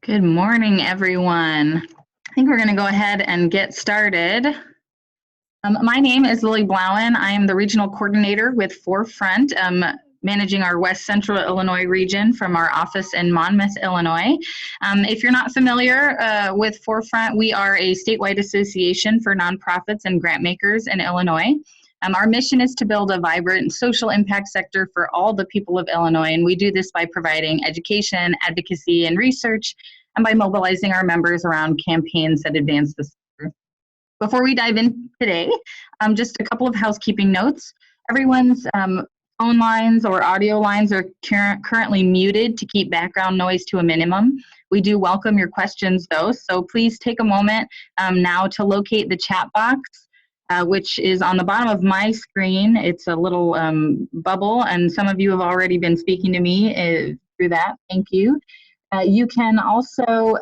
Good morning, everyone. I think we're going to go ahead and get started. My name is Lily Blauen. I am the Regional Coordinator with Forefront, managing our West Central Illinois region from our office in Monmouth, Illinois. If you're not familiar with Forefront, we are a statewide association for nonprofits and grant makers in Illinois. Our mission is to build a vibrant social impact sector for all the people of Illinois, and we do this by providing education, advocacy, and research, and by mobilizing our members around campaigns that advance the sector. Before we dive in today, just a couple of housekeeping notes. Everyone's phone lines or audio lines are currently muted to keep background noise to a minimum. We do welcome your questions, though, so please take a moment now to locate the chat box, which is on the bottom of my screen. It's a little bubble, and some of you have already been speaking to me through that. Thank you. You can also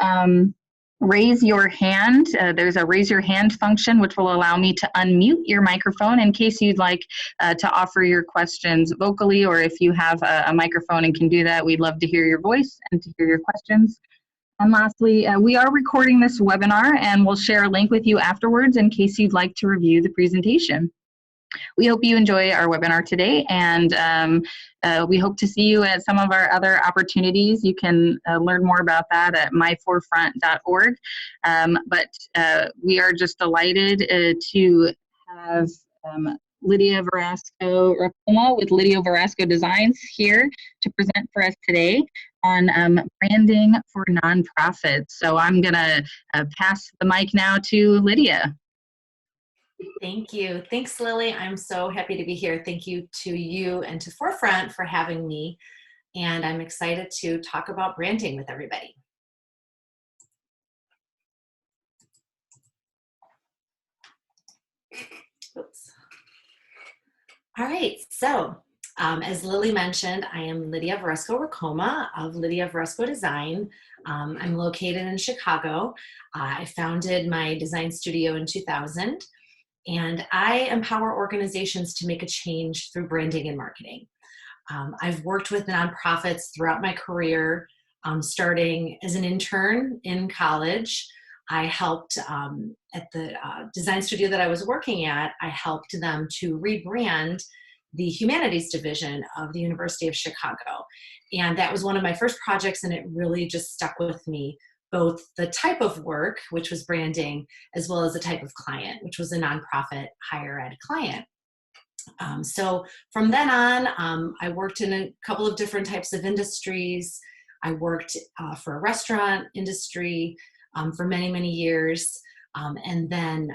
raise your hand. There's a raise your hand function, which will allow me to unmute your microphone in case you'd like to offer your questions vocally, or if you have a microphone and can do that, we'd love to hear your voice and to hear your questions. And lastly, we are recording this webinar, and we'll share a link with you afterwards in case you'd like to review the presentation. We hope you enjoy our webinar today, and we hope to see you at some of our other opportunities. You can learn more about that at myforefront.org. But we are just delighted to have Lydia Verasco-Racoma with Lydia Verasco Designs here to present for us today on branding for nonprofits. So I'm going to pass the mic now to Lydia. Thank you. Thanks, Lily. I'm so happy to be here. Thank you to you and to Forefront for having me. And I'm excited to talk about branding with everybody. Oops. All right. So as Lily mentioned, I am Lydia Verasco-Racoma of Lydia Verasco Design. I'm located in Chicago. I founded my design studio in 2000. And I empower organizations to make a change through branding and marketing. I've worked with nonprofits throughout my career, starting as an intern in college. I helped at the design studio that I was working at, I helped them to rebrand the humanities division of the University of Chicago. And that was one of my first projects, and it really just stuck with me, both the type of work, which was branding, as well as the type of client, which was a nonprofit higher ed client. So from then on, I worked in a couple of different types of industries. I worked for a restaurant industry for many, many years, and then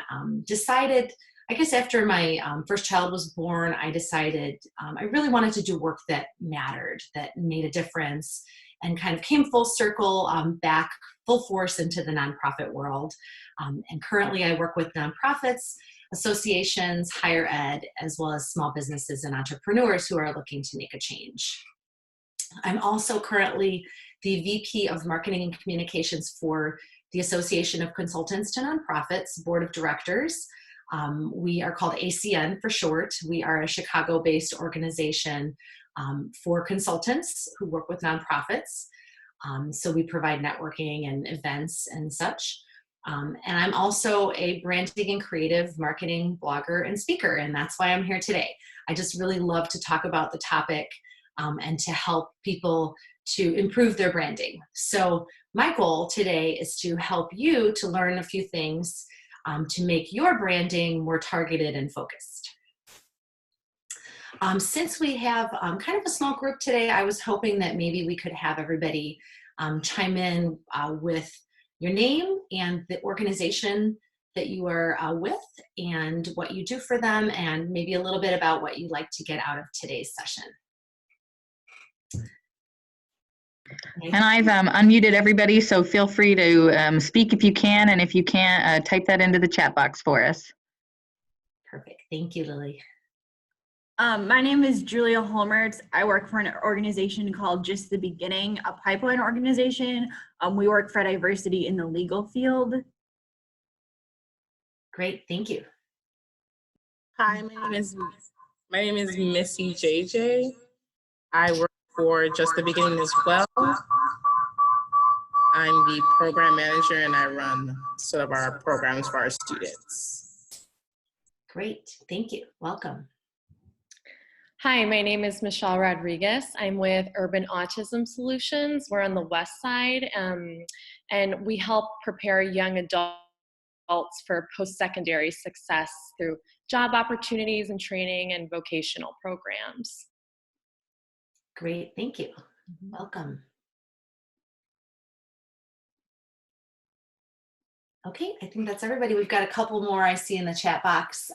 decided, I guess after my first child was born, I decided I really wanted to do work that mattered, that made a difference, and kind of came full circle back full force into the nonprofit world. And currently I work with nonprofits, associations, higher ed, as well as small businesses and entrepreneurs who are looking to make a change. I'm also currently the VP of Marketing and Communications for the Association of Consultants to Nonprofits Board of Directors. We are called ACN for short. We are a Chicago-based organization for consultants who work with nonprofits. So we provide networking and events and such. And I'm also a branding and creative marketing blogger and speaker, and that's why I'm here today. I just really love to talk about the topic and to help people to improve their branding. So my goal today is to help you to learn a few things to make your branding more targeted and focused. Since we have kind of a small group today, I was hoping that maybe we could have everybody chime in with your name and the organization that you are with and what you do for them, and maybe a little bit about what you'd like to get out of today's session. And I've unmuted everybody, so feel free to speak if you can, and if you can't, type that into the chat box for us. Perfect. Thank you, Lily. My name is Julia Holmertz. I work for an organization called Just the Beginning, a pipeline organization. We work for diversity in the legal field. Great, thank you. Hi, my name is Missy JJ. I work for Just the Beginning as well. I'm the program manager and I run sort of our programs for our students. Great, thank you. Welcome. Hi, my name is Michelle Rodriguez. I'm with Urban Autism Solutions. We're on the west side, and we help prepare young adults for post-secondary success through job opportunities and training and vocational programs. Great, thank you. Welcome. Okay, I think that's everybody. We've got a couple more I see in the chat box.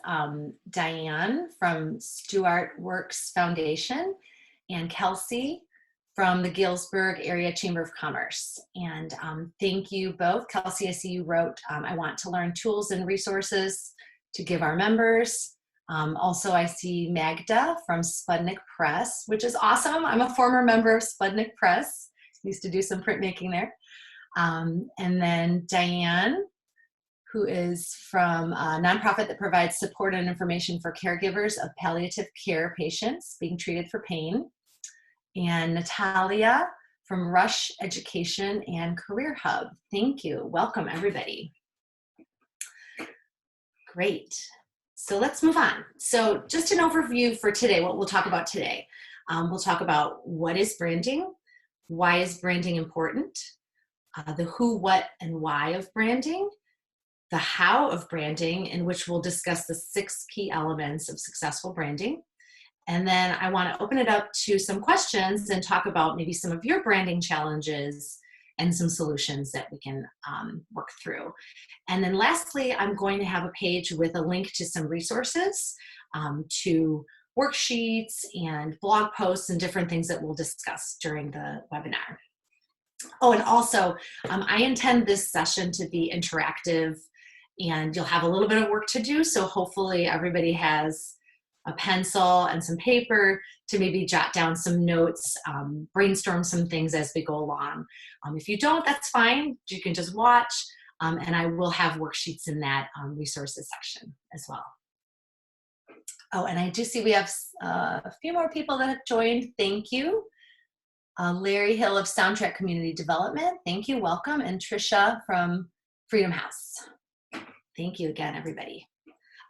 Diane from Stuart Works Foundation and Kelsey from the Galesburg Area Chamber of Commerce. And thank you both. Kelsey, I see you wrote, I want to learn tools and resources to give our members. Also, I see Magda from Spudnik Press, which is awesome. I'm a former member of Spudnik Press. Used to do some printmaking there. And then Diane, who is from a nonprofit that provides support and information for caregivers of palliative care patients being treated for pain. And Natalia from Rush Education and Career Hub. Thank you. Welcome, everybody. Great. So let's move on. So just an overview for today, what we'll talk about today. We'll talk about what is branding, why is branding important, the who, what, and why of branding, the how of branding, in which we'll discuss the 6 key elements of successful branding. And then I want to open it up to some questions and talk about maybe some of your branding challenges and some solutions that we can work through. And then lastly, I'm going to have a page with a link to some resources, to worksheets and blog posts and different things that we'll discuss during the webinar. Oh, and also, I intend this session to be interactive, and you'll have a little bit of work to do, so hopefully everybody has a pencil and some paper to maybe jot down some notes, brainstorm some things as we go along. If you don't, that's fine. You can just watch, and I will have worksheets in that resources section as well. Oh, and I do see we have a few more people that have joined. Thank you. Larry Hill of Soundtrack Community Development. Thank you, welcome. And Trisha from Freedom House. Thank you again, everybody.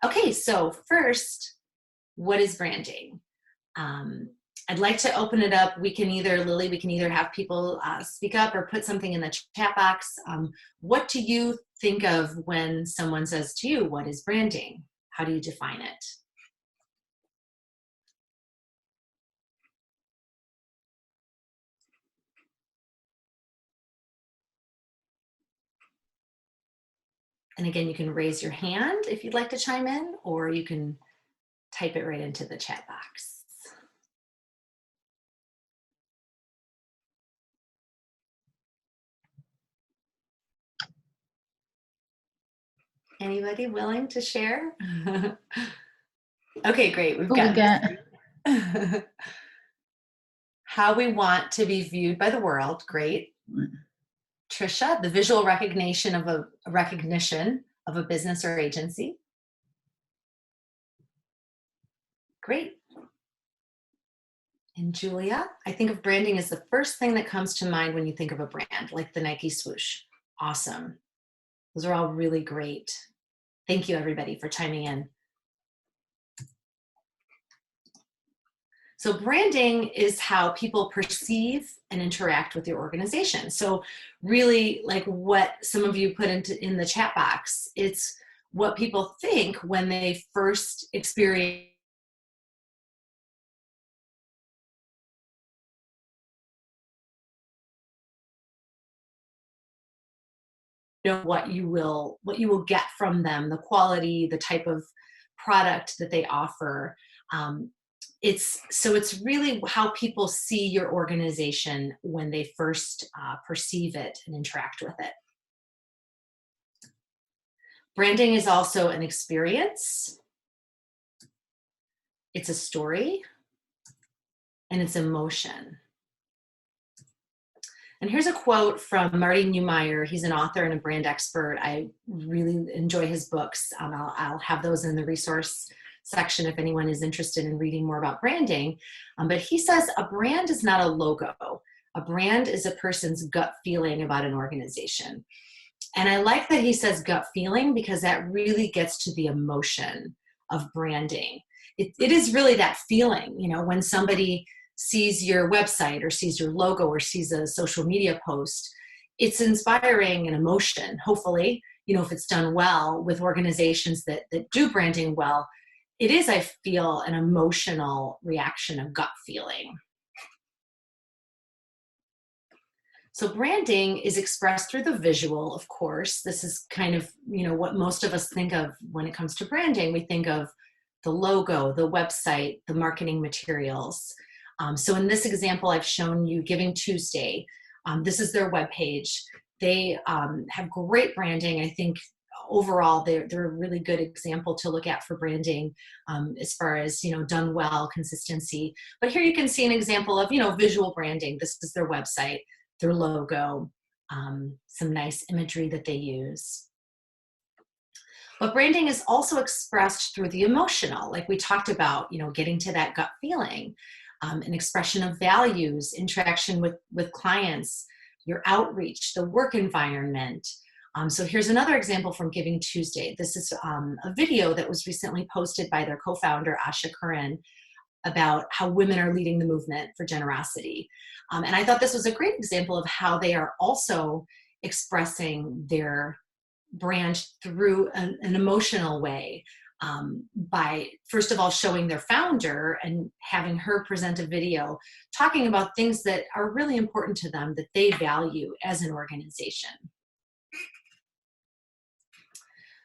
Okay, so first, what is branding? I'd like to open it up. We can either, Lily, we can either have people speak up or put something in the chat box. What do you think of when someone says to you, what is branding? How do you define it? And again, you can raise your hand if you'd like to chime in, or you can type it right into the chat box. Anybody willing to share? Okay, great. We've got how we want to be viewed by the world. Great. Trisha, the visual recognition of a business or agency. Great. And Julia, I think of branding as the first thing that comes to mind when you think of a brand, like the Nike swoosh. Awesome. Those are all really great. Thank you, everybody, for chiming in. So branding is how people perceive and interact with your organization. So really, like what some of you put in the chat box, it's what people think when they first experience what you will get from them, the quality, the type of product that they offer. It's really how people see your organization when they first perceive it and interact with it. Branding is also an experience. It's a story, and it's emotion. And here's a quote from Marty Neumeier. He's an author and a brand expert. I really enjoy his books. I'll have those in the resource section if anyone is interested in reading more about branding. But he says, a brand is not a logo. A brand is a person's gut feeling about an organization. And I like that he says gut feeling, because that really gets to the emotion of branding. It is really that feeling, you know, when somebody sees your website or sees your logo or sees a social media post, it's inspiring an emotion, hopefully, you know, if it's done well with organizations that do branding well. It is, I feel, an emotional reaction, of gut feeling. So branding is expressed through the visual, of course. This is kind of, you know, what most of us think of when it comes to branding. We think of the logo, the website, the marketing materials. So in this example, I've shown you Giving Tuesday. This is their webpage. They have great branding. I think overall, they're a really good example to look at for branding, as far as, you know, done well, consistency. But here you can see an example of, you know, visual branding. This is their website, their logo, some nice imagery that they use. But branding is also expressed through the emotional, like we talked about, you know, getting to that gut feeling, an expression of values, interaction with clients, your outreach, the work environment. So here's another example from Giving Tuesday. This is a video that was recently posted by their co-founder, Asha Curran, about how women are leading the movement for generosity. And I thought this was a great example of how they are also expressing their brand through an emotional way, by, first of all, showing their founder and having her present a video talking about things that are really important to them, that they value as an organization.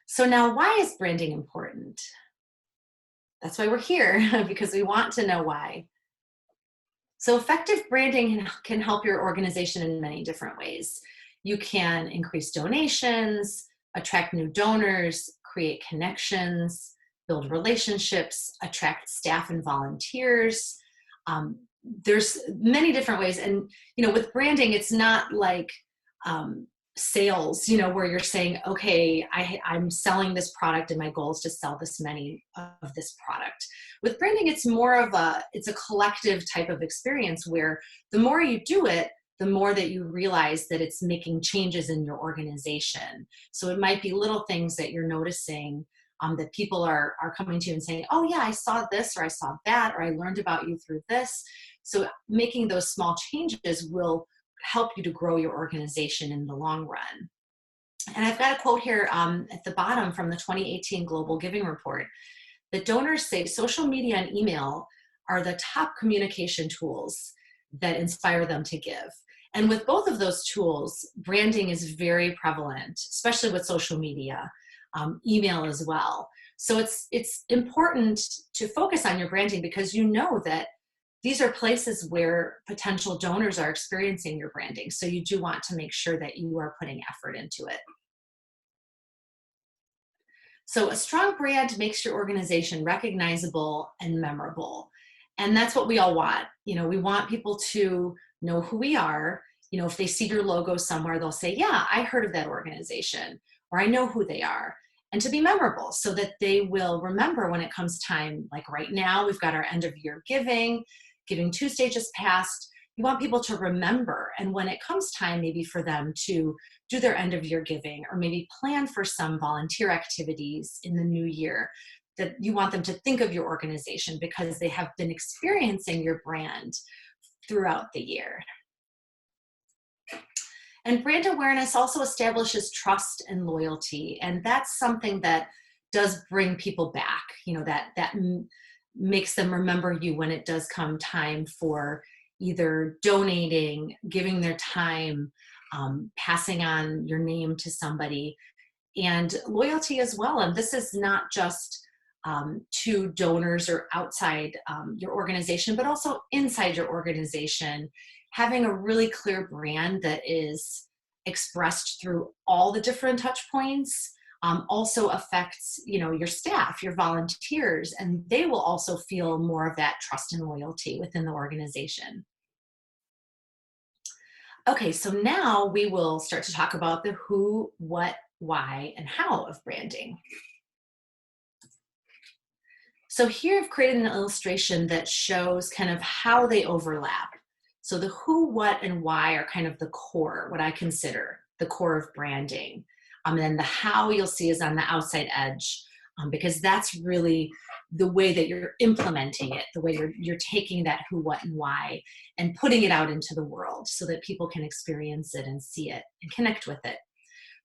So now, why is branding important? That's why we're here, because we want to know why. So effective branding can help your organization in many different ways. You can increase donations, attract new donors, create connections, build relationships, attract staff and volunteers. There's many different ways. And, you know, with branding, it's not like sales, you know, where you're saying, okay, I'm selling this product and my goal is to sell this many of this product. With branding, it's more of it's a collective type of experience where the more you do it, the more that you realize that it's making changes in your organization. So it might be little things that you're noticing, that people are coming to you and saying, oh yeah, I saw this, or I saw that, or I learned about you through this. So making those small changes will help you to grow your organization in the long run. And I've got a quote here at the bottom from the 2018 Global Giving Report, that donors say social media and email are the top communication tools that inspire them to give. And with both of those tools, branding is very prevalent, especially with social media, email as well. So it's important to focus on your branding, because you know that these are places where potential donors are experiencing your branding. So you do want to make sure that you are putting effort into it. So a strong brand makes your organization recognizable and memorable. And that's what we all want. You know, we want people to know who we are. You know, if they see your logo somewhere, they'll say, yeah, I heard of that organization, or I know who they are. And to be memorable, so that they will remember when it comes time. Like right now, we've got our end of year giving. Giving Tuesday just passed. You want people to remember. And when it comes time maybe for them to do their end of year giving, or maybe plan for some volunteer activities in the new year, that you want them to think of your organization, because they have been experiencing your brand throughout the year. And brand awareness also establishes trust and loyalty. And that's something that does bring people back, you know, that makes them remember you when it does come time for either donating, giving their time, passing on your name to somebody, and loyalty as well. And this is not just to donors or outside your organization, but also inside your organization. Having a really clear brand that is expressed through all the different touch points also affects, you know, your staff, your volunteers, and they will also feel more of that trust and loyalty within the organization. Okay, so now we will start to talk about the who, what, why, and how of branding. So here I've created an illustration that shows kind of how they overlap. So the who, what, and why are kind of the core, what I consider the core of branding. And then the how you'll see is on the outside edge, because that's really the way that you're implementing it, the way you're taking that who, what, and why and putting it out into the world so that people can experience it and see it and connect with it.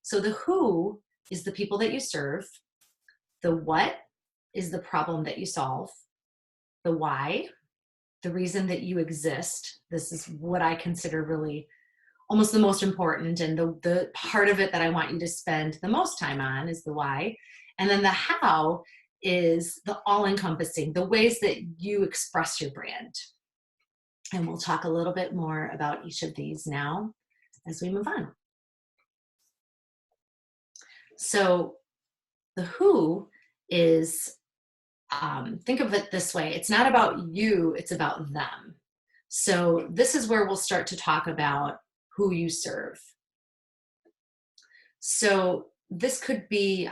So the who is the people that you serve. The what is the problem that you solve. The why, the reason that you exist. This is what I consider really almost the most important, and the part of it that I want you to spend the most time on is the why. And then the how is the all-encompassing, the ways that you express your brand. And we'll talk a little bit more about each of these now as we move on. So the who is, think of it this way, it's not about you, it's about them. So this is where we'll start to talk about who you serve. So this could be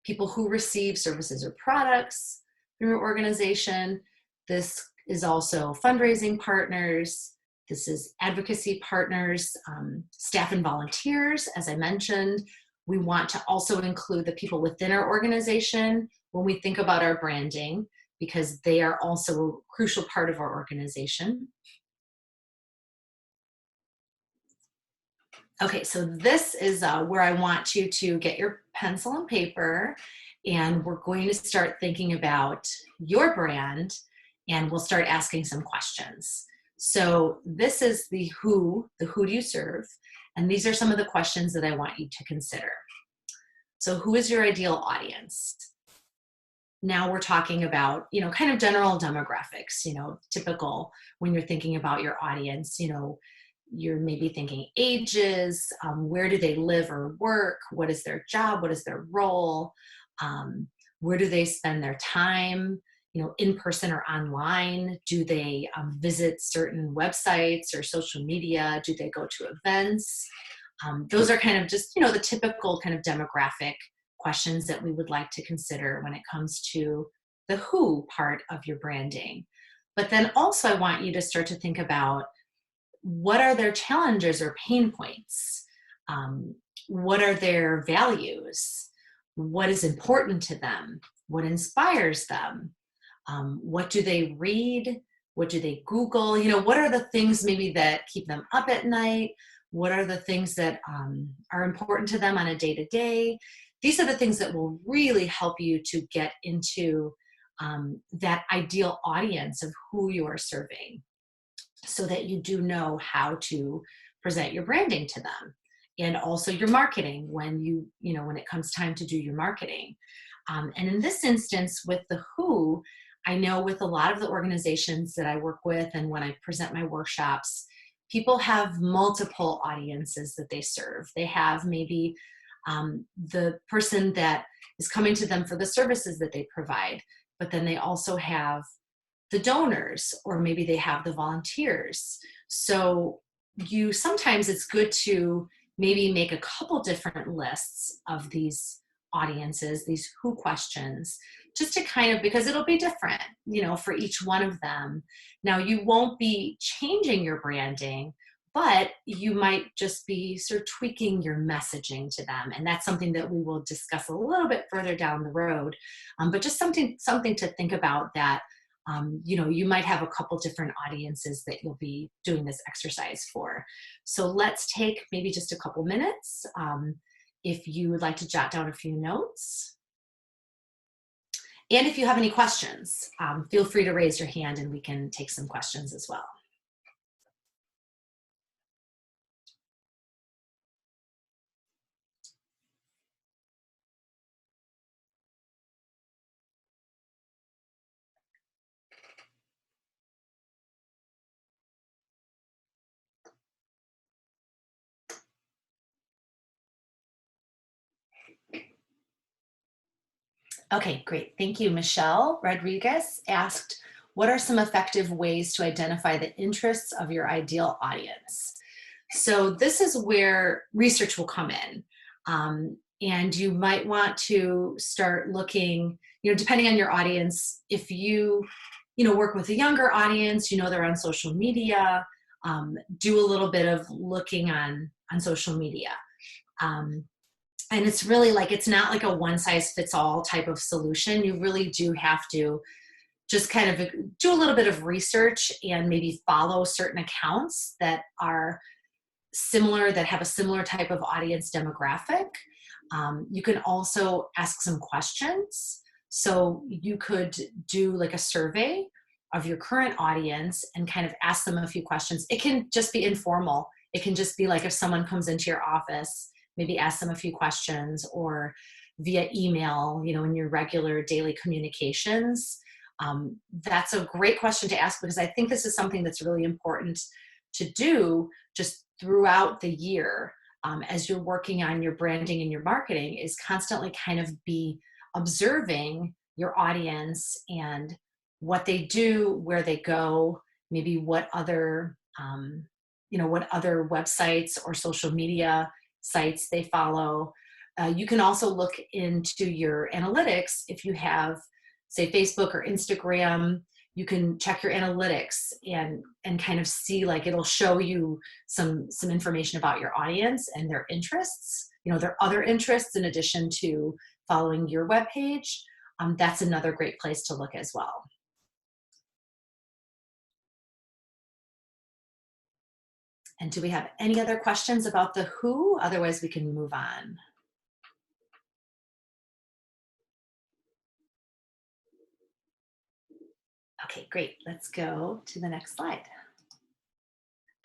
people who receive services or products through your organization. This is also fundraising partners. This is advocacy partners, staff and volunteers, as I mentioned. We want to also include the people within our organization when we think about our branding, because they are also a crucial part of our organization. Okay, so this is where I want you to get your pencil and paper, and we're going to start thinking about your brand, and we'll start asking some questions. So this is the who do you serve? And these are some of the questions that I want you to consider. So who is your ideal audience? Now we're talking about, kind of general demographics, typical when you're thinking about your audience, you're maybe thinking ages, where do they live or work? What is their job? What is their role? Where do they spend their time? In person or online? Do they visit certain websites or social media? Do they go to events? Those are kind of just, the typical kind of demographic questions that we would like to consider when it comes to the who part of your branding. But then also I want you to start to think about, what are their challenges or pain points? What are their values? What is important to them? What inspires them? What do they read? What do they Google? What are the things maybe that keep them up at night? What are the things that are important to them on a day-to-day? These are the things that will really help you to get into that ideal audience of who you are serving, so that you do know how to present your branding to them, and also your marketing when when it comes time to do your marketing. And in this instance with the who, I know with a lot of the organizations that I work with and when I present my workshops, people have multiple audiences that they serve. They have maybe the person that is coming to them for the services that they provide, but then they also have the donors, or maybe they have the volunteers. So sometimes it's good to maybe make a couple different lists of these audiences, these who questions, just to kind of, because it'll be different, for each one of them. Now you won't be changing your branding, but you might just be sort of tweaking your messaging to them. And that's something that we will discuss a little bit further down the road. But just something to think about, that you might have a couple different audiences that you'll be doing this exercise for. So let's take maybe just a couple minutes. If you would like to jot down a few notes. And if you have any questions, feel free to raise your hand and we can take some questions as well. Okay, great. Thank you. Michelle Rodriguez asked, what are some effective ways to identify the interests of your ideal audience? So this is where research will come in. And you might want to start looking, depending on your audience, if you, work with a younger audience, they're on social media, do a little bit of looking on social media. And it's really like, it's not like a one size fits all type of solution. You really do have to just kind of do a little bit of research and maybe follow certain accounts that are similar, that have a similar type of audience demographic. You can also ask some questions. So you could do like a survey of your current audience and kind of ask them a few questions. It can just be informal. It can just be like if someone comes into your office, maybe ask them a few questions, or via email, in your regular daily communications. That's a great question to ask, because I think this is something that's really important to do just throughout the year, as you're working on your branding and your marketing, is constantly kind of be observing your audience and what they do, where they go, maybe what other, what other websites or social media sites they follow. You can also look into your analytics. If you have, say, Facebook or Instagram, you can check your analytics and kind of see, like, it'll show you some information about your audience and their interests, their other interests in addition to following your webpage. That's another great place to look as well. And do we have any other questions about the who? Otherwise, we can move on. Okay, great. Let's go to the next slide.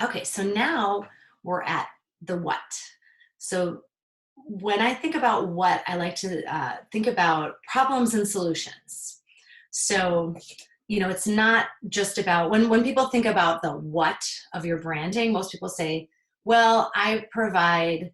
Okay, so now we're at the what. So when I think about what, I like to think about problems and solutions. So, it's not just about, when people think about the what of your branding, most people say, well, I provide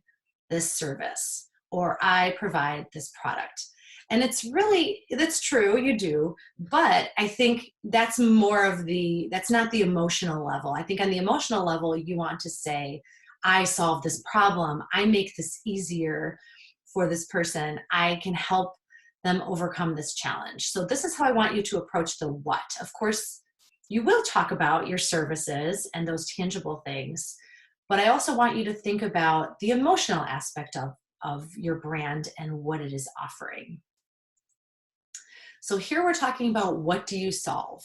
this service, or I provide this product. And that's true, you do, but I think that's that's not the emotional level. I think on the emotional level, you want to say, I solve this problem, I make this easier for this person, I can help them overcome this challenge. So this is how I want you to approach the what. Of course, you will talk about your services and those tangible things, but I also want you to think about the emotional aspect of your brand and what it is offering. So here we're talking about, what do you solve?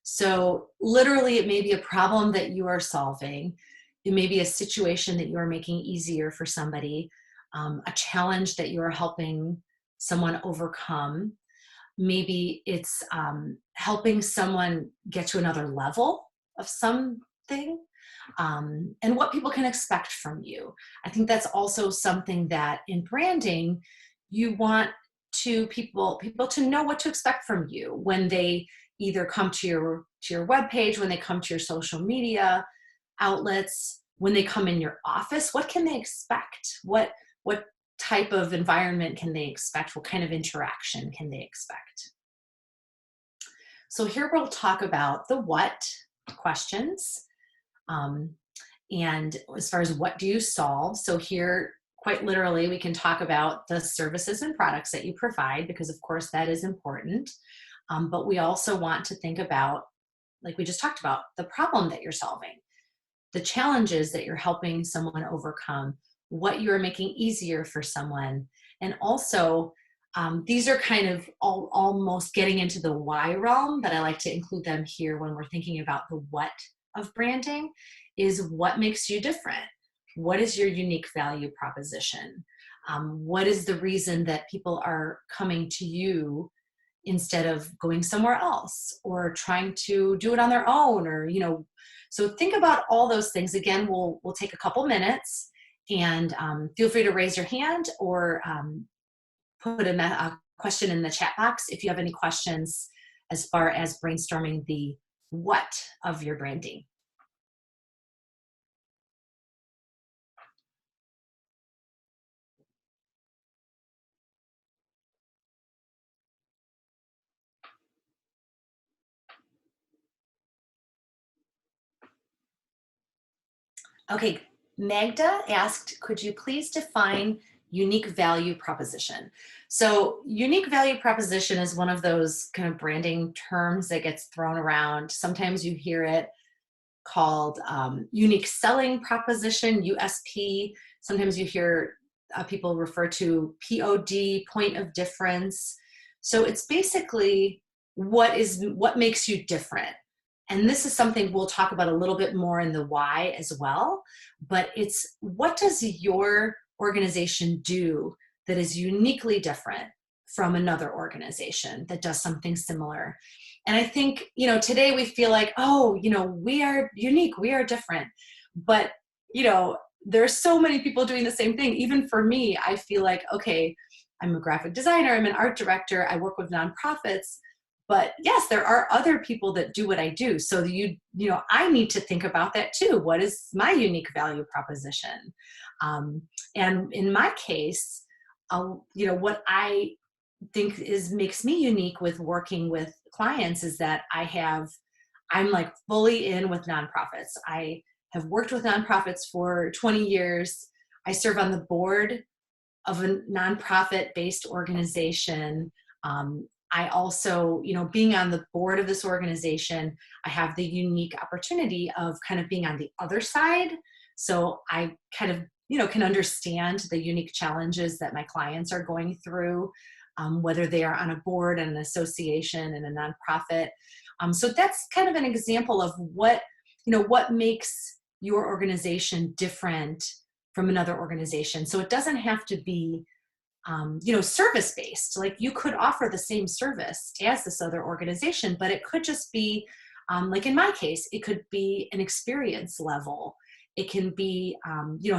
So literally, it may be a problem that you are solving. It may be a situation that you are making easier for somebody, a challenge that you are helping someone overcome. Maybe it's helping someone get to another level of something, and what people can expect from you. I think that's also something that in branding, you want people to know what to expect from you when they either come to your webpage, when they come to your social media outlets, when they come in your office. What can they expect? What type of environment can they expect? What kind of interaction can they expect? So here we'll talk about the what questions. And as far as what do you solve? So here, quite literally, we can talk about the services and products that you provide, because of course that is important. But we also want to think about, like we just talked about, the problem that you're solving, the challenges that you're helping someone overcome, what you're making easier for someone. And also, these are kind of almost getting into the why realm, but I like to include them here when we're thinking about the what of branding, is what makes you different? What is your unique value proposition? What is the reason that people are coming to you instead of going somewhere else or trying to do it on their own? Or, so think about all those things. Again, we'll take a couple minutes, and feel free to raise your hand or put a question in the chat box if you have any questions as far as brainstorming the what of your branding. Okay, Magda asked, could you please define unique value proposition? So unique value proposition is one of those kind of branding terms that gets thrown around. Sometimes you hear it called unique selling proposition, USP. Sometimes you hear people refer to POD, point of difference. So it's basically what makes you different. And this is something we'll talk about a little bit more in the why as well, but it's what does your organization do that is uniquely different from another organization that does something similar. And I think, today we feel like, oh, we are unique, we are different. But, there are so many people doing the same thing. Even for me, I feel like, okay, I'm a graphic designer, I'm an art director, I work with nonprofits. But yes, there are other people that do what I do. So I need to think about that too. What is my unique value proposition? And in my case, what I think makes me unique with working with clients is that I'm like fully in with nonprofits. I have worked with nonprofits for 20 years. I serve on the board of a nonprofit-based organization. I also, being on the board of this organization, I have the unique opportunity of kind of being on the other side. So I kind of, can understand the unique challenges that my clients are going through, whether they are on a board and an association and a nonprofit. So that's kind of an example of what makes your organization different from another organization. So it doesn't have to be service-based. Like you could offer the same service as this other organization, but it could just be, like in my case, it could be an experience level. It can be,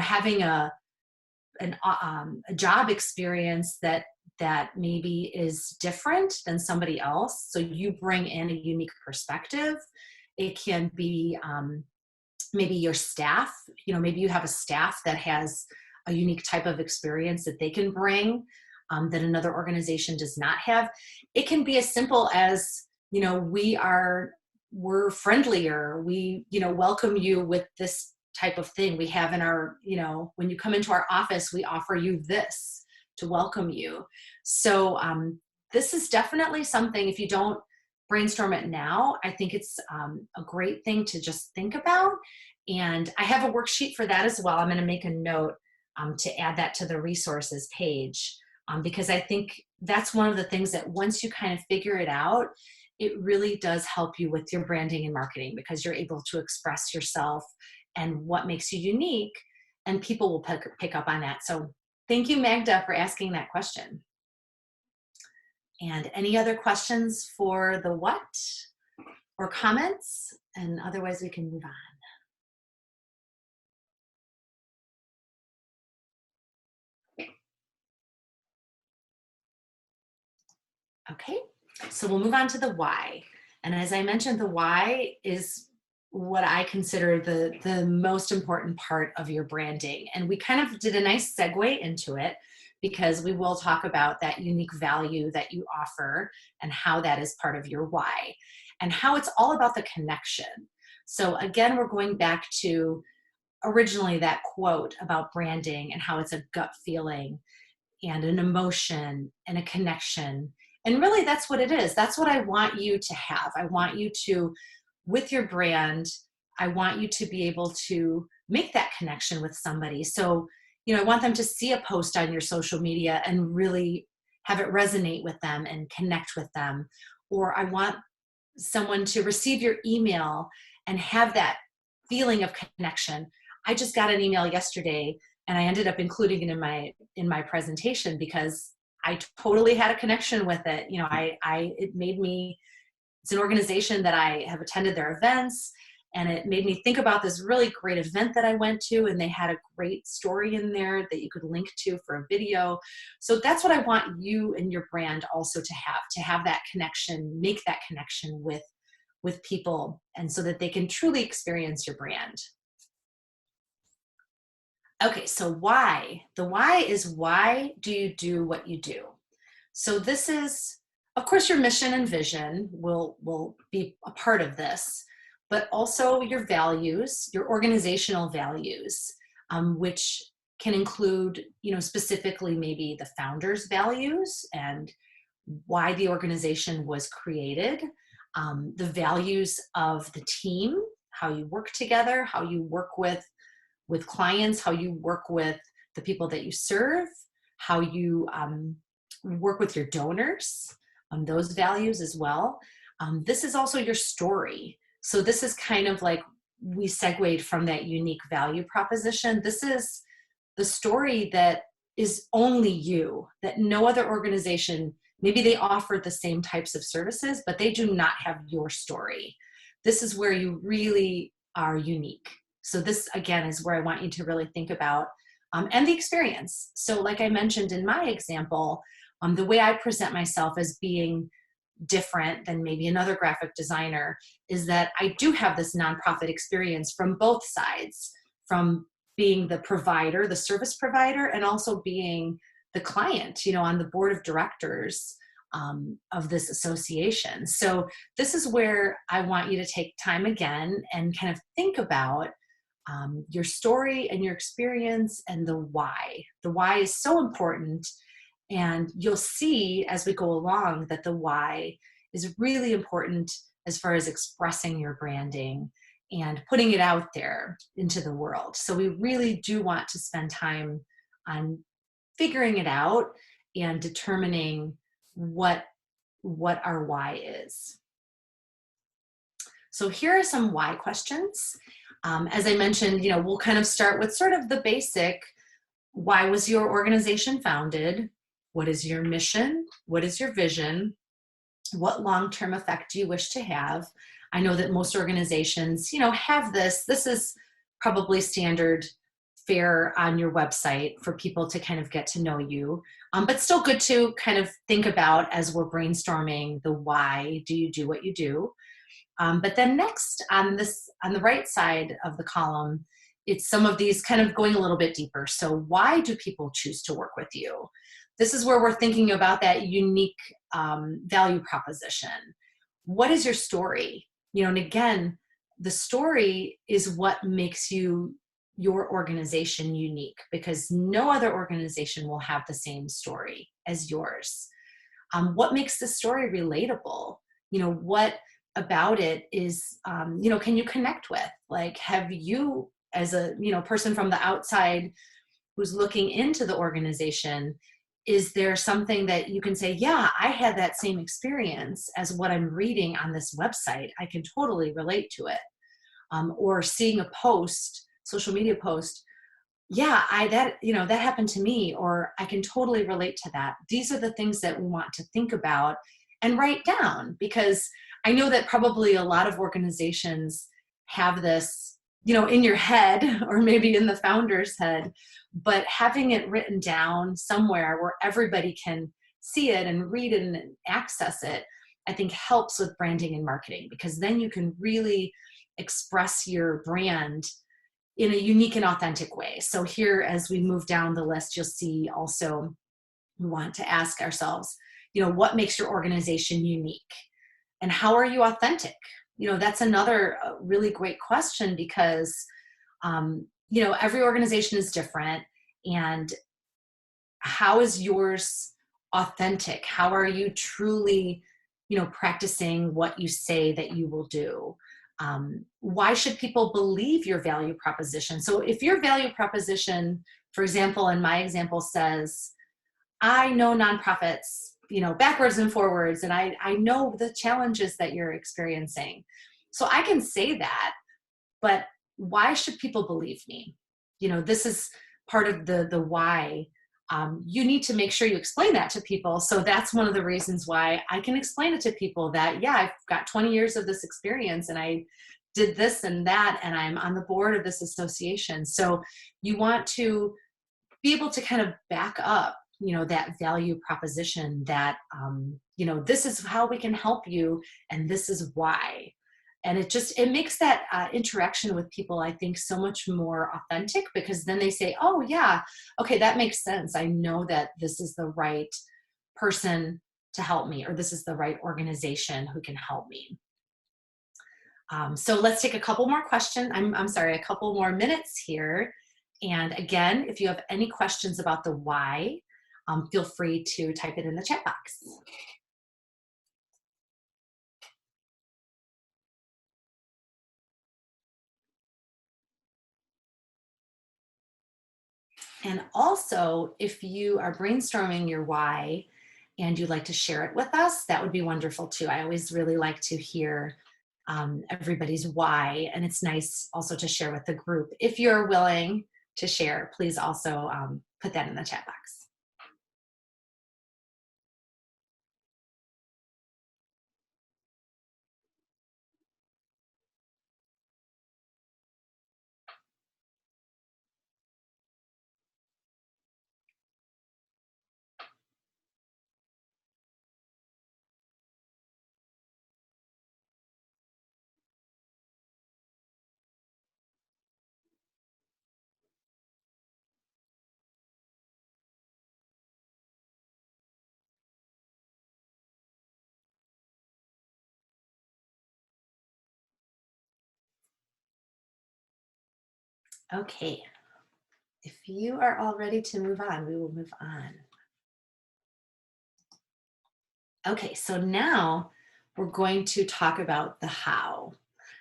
having a job experience that maybe is different than somebody else. So you bring in a unique perspective. It can be maybe your staff, maybe you have a staff that has a unique type of experience that they can bring that another organization does not have. It can be as simple as, we're friendlier. We, welcome you with this type of thing. We have in our, when you come into our office, we offer you this to welcome you. So this is definitely something, if you don't brainstorm it now, I think it's a great thing to just think about. And I have a worksheet for that as well. I'm going to make a note to add that to the resources page, because I think that's one of the things that once you kind of figure it out, it really does help you with your branding and marketing, because you're able to express yourself and what makes you unique, and people will pick up on that. So thank you, Magda, for asking that question. And any other questions for the what or comments? And otherwise we can move on. Okay, so we'll move on to the why. And as I mentioned, the why is what I consider the most important part of your branding. And we kind of did a nice segue into it, because we will talk about that unique value that you offer and how that is part of your why, and how it's all about the connection. So again, we're going back to originally that quote about branding and how it's a gut feeling and an emotion and a connection. And really that's what it is. That's what I want you to have. I want you to, with your brand, I want you to be able to make that connection with somebody. So, I want them to see a post on your social media and really have it resonate with them and connect with them. Or I want someone to receive your email and have that feeling of connection. I just got an email yesterday and I ended up including it in my presentation because I totally had a connection with it. It made me, it's an organization that I have attended their events, and it made me think about this really great event that I went to, and they had a great story in there that you could link to for a video. So that's what I want you and your brand also to have that connection, make that connection with people, and so that they can truly experience your brand. Okay, so why? The why is, why do you do what you do? So this is, of course, your mission and vision will be a part of this, but also your values, your organizational values, which can include, specifically maybe the founder's values and why the organization was created, the values of the team how you work together, how you work with clients, how you work with the people that you serve, how you work with your donors, those values as well. This is also your story. So this is kind of like we segued from that unique value proposition. This is the story that is only you, that no other organization, maybe they offer the same types of services, but they do not have your story. This is where you really are unique. So this, again, is where I want you to really think about, and the experience. So like I mentioned in my example, the way I present myself as being different than maybe another graphic designer is that I do have this nonprofit experience from both sides, from being the provider, the service provider, and also being the client, on the board of directors of this association. So this is where I want you to take time again and kind of think about your story and your experience and the why. The why is so important. And you'll see as we go along that the why is really important as far as expressing your branding and putting it out there into the world. So we really do want to spend time on figuring it out and determining what our why is. So here are some why questions. As I mentioned, we'll kind of start with sort of the basic. Why was your organization founded? What is your mission? What is your vision? What long-term effect do you wish to have? I know that most organizations, have this. This is probably standard fare on your website for people to kind of get to know you, but still good to kind of think about as we're brainstorming the why do you do what you do. But then next on the right side of the column, it's some of these kind of going a little bit deeper. So why do people choose to work with you? This is where we're thinking about that unique value proposition. What is your story? And again, the story is what makes your organization unique, because no other organization will have the same story as yours. What makes the story relatable? What about it is, can you connect with? Like, have you, as a person from the outside who's looking into the organization, is there something that you can say, yeah, I had that same experience as what I'm reading on this website. I can totally relate to it. Or seeing a post, social media post, yeah, that happened to me, or I can totally relate to that. These are the things that we want to think about and write down, because I know that probably a lot of organizations have this, in your head or maybe in the founder's head, but having it written down somewhere where everybody can see it and read it and access it, I think helps with branding and marketing, because then you can really express your brand in a unique and authentic way. So here, as we move down the list, you'll see also we want to ask ourselves, what makes your organization unique? And how are you authentic? That's another really great question, because, every organization is different. And how is yours authentic? How are you truly, practicing what you say that you will do? Why should people believe your value proposition? So if your value proposition, for example, in my example says, I know nonprofits, backwards and forwards, and I know the challenges that you're experiencing. So I can say that, but why should people believe me? This is part of the why. You need to make sure you explain that to people. So that's one of the reasons why I can explain it to people that, yeah, I've got 20 years of this experience and I did this and that, and I'm on the board of this association. So you want to be able to kind of back up, that value proposition that, this is how we can help you and this is why. And it makes that interaction with people, I think, so much more authentic, because then they say, oh yeah, okay, that makes sense. I know that this is the right person to help me, or this is the right organization who can help me. So let's take a couple more questions. A couple more minutes here. And again, if you have any questions about the why, feel free to type it in the chat box. And also, if you are brainstorming your why and you'd like to share it with us, that would be wonderful too. I always really like to hear everybody's why, and it's nice also to share with the group. If you're willing to share, please also put that in the chat box. Okay, if you are all ready to move on, we will move on. Okay, so now we're going to talk about the how.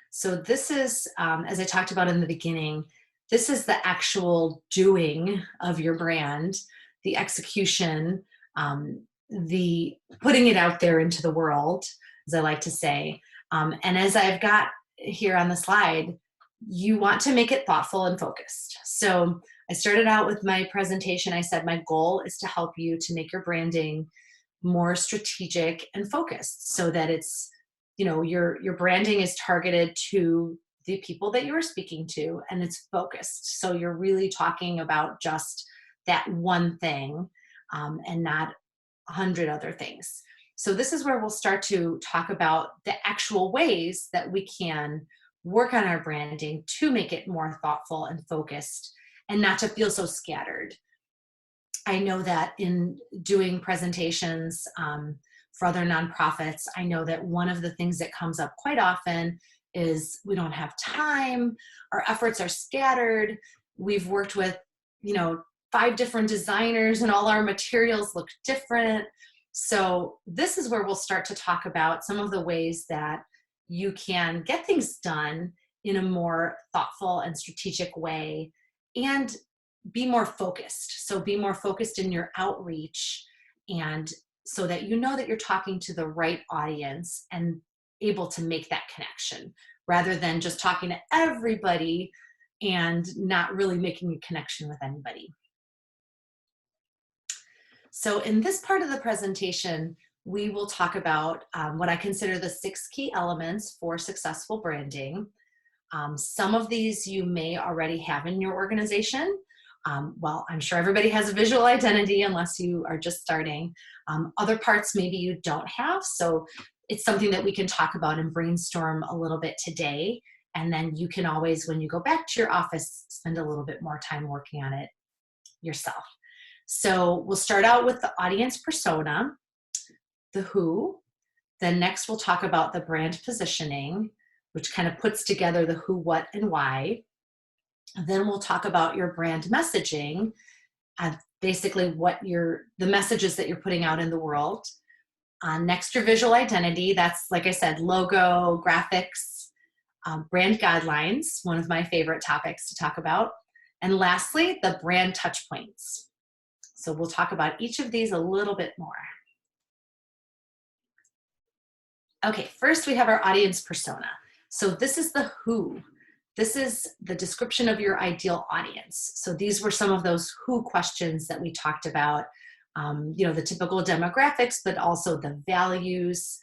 So this is, as I talked about in the beginning, this is the actual doing of your brand, the execution, the putting it out there into the world, as I like to say. And as I've got here on the slide, you want to make it thoughtful and focused. So I started out with my presentation. I said my goal is to help you to make your branding more strategic and focused so that it's, you know, your branding is targeted to the people that you are speaking to, and it's focused. So you're really talking about just that one thing, and not 100 other things. So this is where we'll start to talk about the actual ways that we can work on our branding to make it more thoughtful and focused and not to feel so scattered. I know that in doing presentations for other nonprofits, I know that one of the things that comes up quite often is we don't have time, our efforts are scattered, we've worked with, you know, 5 different designers and all our materials look different. So this is where we'll start to talk about some of the ways that you can get things done in a more thoughtful and strategic way and be more focused. So be more focused in your outreach, and so that you know that you're talking to the right audience and able to make that connection rather than just talking to everybody and not really making a connection with anybody. So in this part of the presentation, we will talk about what I consider the 6 key elements for successful branding. Some of these you may already have in your organization. Well, I'm sure everybody has a visual identity unless you are just starting. Other parts maybe you don't have, so it's something that we can talk about and brainstorm a little bit today. And then you can always, when you go back to your office, spend a little bit more time working on it yourself. So we'll start out with the audience persona, the who. Then next we'll talk about the brand positioning, which kind of puts together the who, what, and why. Then we'll talk about your brand messaging, basically what the messages that you're putting out in the world. Next, your visual identity. That's, like I said, logo, graphics, brand guidelines, one of my favorite topics to talk about. And lastly, the brand touch points. So we'll talk about each of these a little bit more. Okay, first we have our audience persona. So this is the who. This is the description of your ideal audience. So these were some of those who questions that we talked about. You know, the typical demographics, but also the values,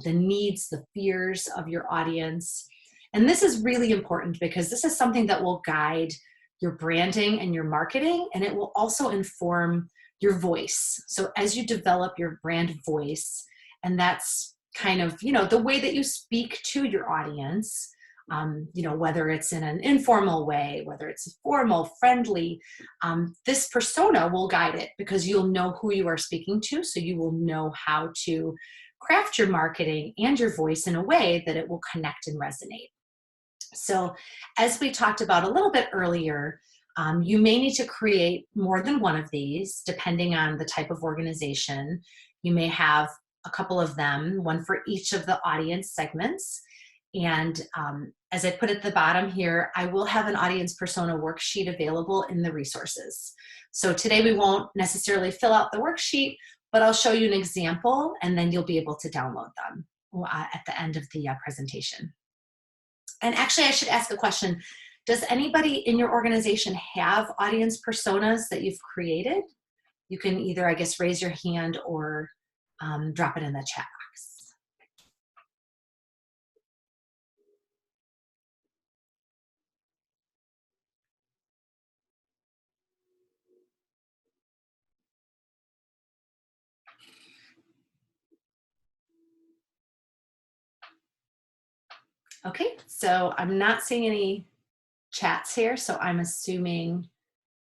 the needs, the fears of your audience. And this is really important because this is something that will guide your branding and your marketing, and it will also inform your voice. So as you develop your brand voice, and that's kind of, you know, the way that you speak to your audience, you know, whether it's in an informal way, whether it's formal, friendly, this persona will guide it because you'll know who you are speaking to. So you will know how to craft your marketing and your voice in a way that it will connect and resonate. So as we talked about a little bit earlier, you may need to create more than one of these depending on the type of organization. You may have a couple of them, one for each of the audience segments. And as I put at the bottom here, I will have an audience persona worksheet available in the resources. So today we won't necessarily fill out the worksheet, but I'll show you an example and then you'll be able to download them at the end of the presentation. And actually I should ask a question. Does anybody in your organization have audience personas that you've created? You can either, I guess, raise your hand or drop it in the chat box. Okay, so I'm not seeing any chats here, so I'm assuming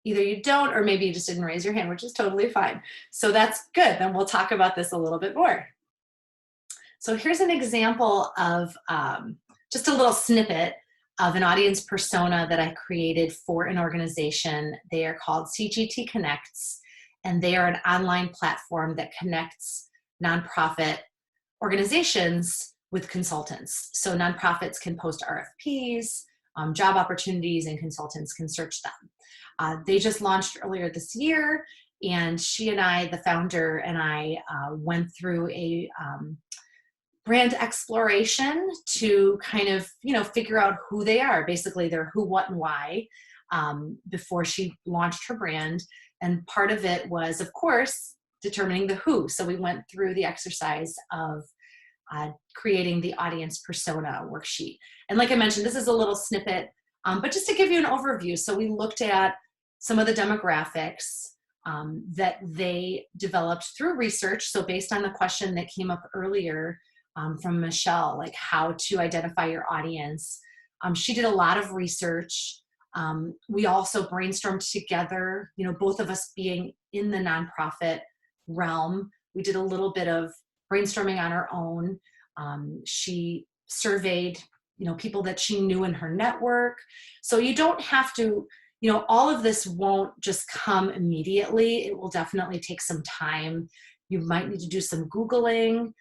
either you don't or maybe you just didn't raise your hand, which is totally fine. So that's good, then we'll talk about this a little bit more. So here's an example of just a little snippet of an audience persona that I created for an organization. They are called CGT Connects, and they are an online platform that connects nonprofit organizations with consultants. So nonprofits can post RFPs, job opportunities, and consultants can search them. They just launched earlier this year, and she and I, the founder, and I went through a brand exploration to kind of, figure out who they are, basically their who, what, and why, before she launched her brand. And part of it was, of course, determining the who. So we went through the exercise of creating the audience persona worksheet. And like I mentioned, this is a little snippet, but just to give you an overview. So we looked at some of the demographics that they developed through research. So based on the question that came up earlier from Michelle, like how to identify your audience, she did a lot of research. We also brainstormed together, both of us being in the nonprofit realm. We did a little bit of brainstorming on our own. She surveyed, people that she knew in her network. So you don't have to, all of this won't just come immediately. It will definitely take some time. You might need to do some Googling.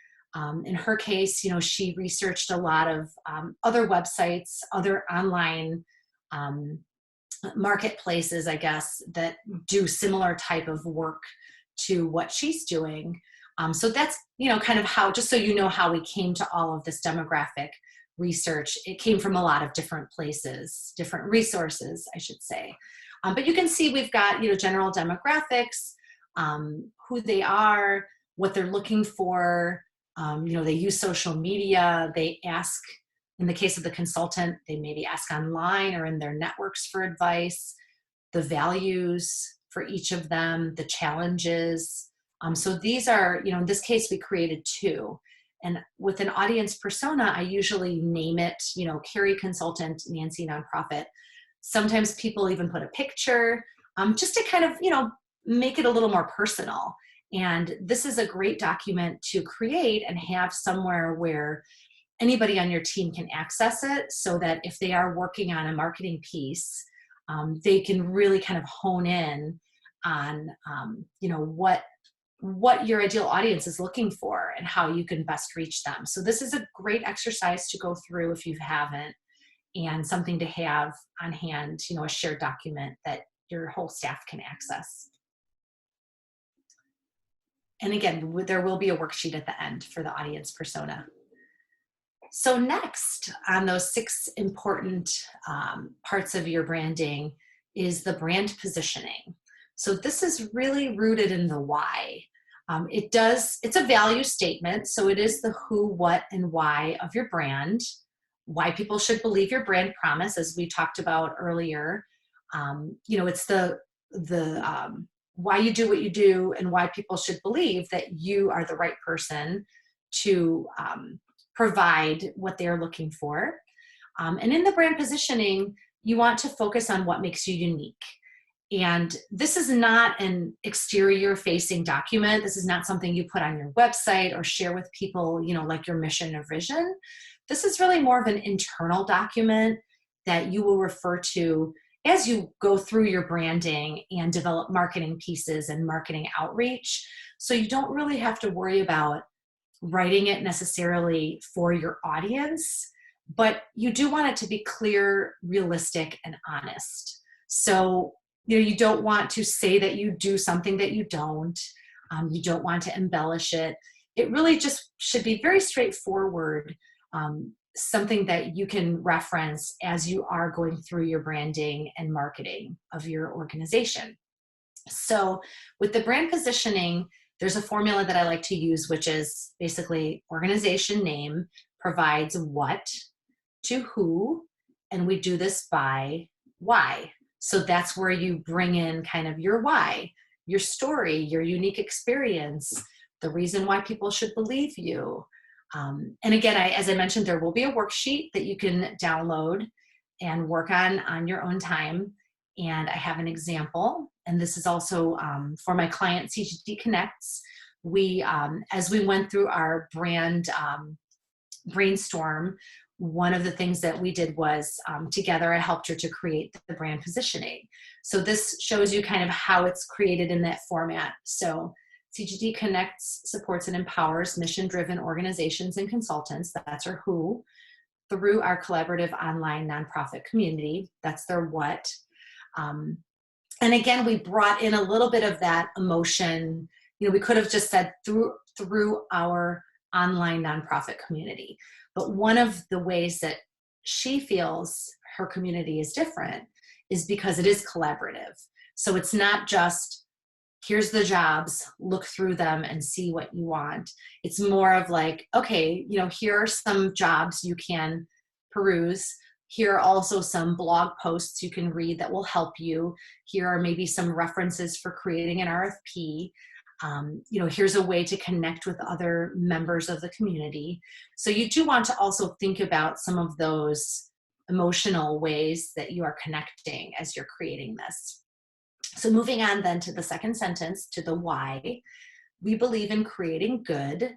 In her case, she researched a lot of other websites, other online marketplaces, I guess, that do similar type of work to what she's doing. So that's, kind of how, just so you know how we came to all of this demographic research. It came from a lot of different places, different resources, I should say. But you can see we've got, general demographics, who they are, what they're looking for. They use social media. They ask, in the case of the consultant, they maybe ask online or in their networks for advice, the values for each of them, the challenges. So these are, in this case, we created 2. And with an audience persona, I usually name it, Carrie Consultant, Nancy Nonprofit. Sometimes people even put a picture, just to kind of, make it a little more personal. And this is a great document to create and have somewhere where anybody on your team can access it, so that if they are working on a marketing piece, they can really kind of hone in on, what your ideal audience is looking for and how you can best reach them. So this is a great exercise to go through if you haven't, and something to have on hand, a shared document that your whole staff can access. And again, there will be a worksheet at the end for the audience persona. So next on those 6 important parts of your branding is the brand positioning. So this is really rooted in the why. It's a value statement. So it is the who, what, and why of your brand, why people should believe your brand promise, as we talked about earlier. It's the why you do what you do and why people should believe that you are the right person to provide what they're looking for. And in the brand positioning, you want to focus on what makes you unique. And this is not an exterior facing document. This is not something you put on your website or share with people, like your mission or vision. This is really more of an internal document that you will refer to as you go through your branding and develop marketing pieces and marketing outreach. So you don't really have to worry about writing it necessarily for your audience. but you do want it to be clear, realistic, and honest. So, you don't want to say that you do something that you don't. You don't want to embellish it. It really just should be very straightforward, something that you can reference as you are going through your branding and marketing of your organization. So with the brand positioning, there's a formula that I like to use, which is basically organization name provides what to who, and we do this by why. So that's where you bring in kind of your why, your story, your unique experience, the reason why people should believe you. And again, as I mentioned, there will be a worksheet that you can download and work on your own time. And I have an example, and this is also for my client CGT Connects. We, as we went through our brand brainstorm, one of the things that we did was together I helped her to create the brand positioning. So this shows you kind of how it's created in that format. So CGT Connects supports and empowers mission-driven organizations and consultants, that's our who, through our collaborative online nonprofit community, that's their what. And again, we brought in a little bit of that emotion. We could have just said through our online nonprofit community. But one of the ways that she feels her community is different is because it is collaborative. So it's not just, here's the jobs, look through them and see what you want. It's more of like, okay, here are some jobs you can peruse. Here are also some blog posts you can read that will help you. Here are maybe some references for creating an RFP. Here's a way to connect with other members of the community. So you do want to also think about some of those emotional ways that you are connecting as you're creating this. So moving on then to the second sentence, to the why. We believe in creating good.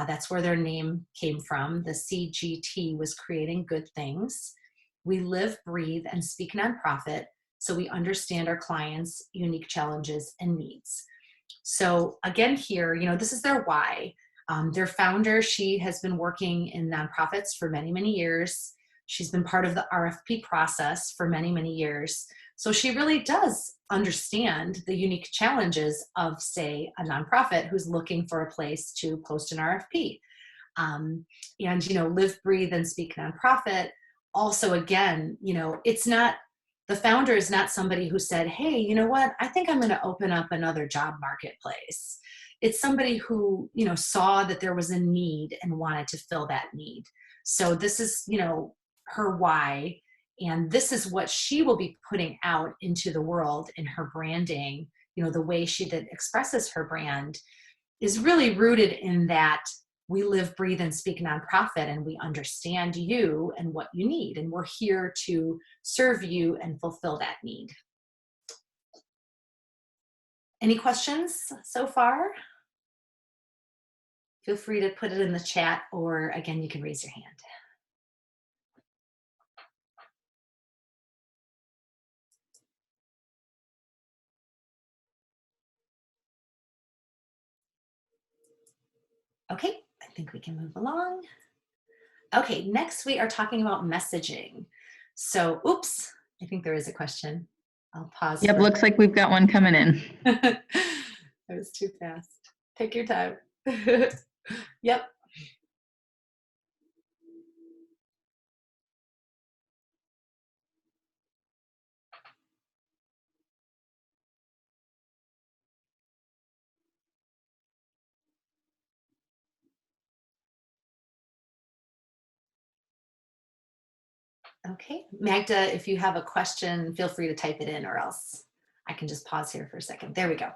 That's where their name came from. The CGT was creating good things. We live, breathe, and speak nonprofit, so we understand our clients' unique challenges and needs. So again here, this is their why. Their founder, she has been working in nonprofits for many, many years. She's been part of the RFP process for many, many years. So she really does understand the unique challenges of, say, a nonprofit who's looking for a place to post an RFP. And, live, breathe, and speak nonprofit. Also, again, it's not, the founder is not somebody who said, hey, you know what, I think I'm going to open up another job marketplace. It's somebody who, saw that there was a need and wanted to fill that need. So this is, her why. And this is what she will be putting out into the world in her branding. The way that expresses her brand is really rooted in that we live, breathe, and speak nonprofit, and we understand you and what you need. And we're here to serve you and fulfill that need. Any questions so far? Feel free to put it in the chat, or again, you can raise your hand. Okay, I think we can move along. Okay, next we are talking about messaging. So, oops, I think there is a question. I'll pause. Yep, looks like we've got one coming in. That was too fast. Take your time. Yep. Okay, Magda, if you have a question, feel free to type it in, or else I can just pause here for a second. There we go.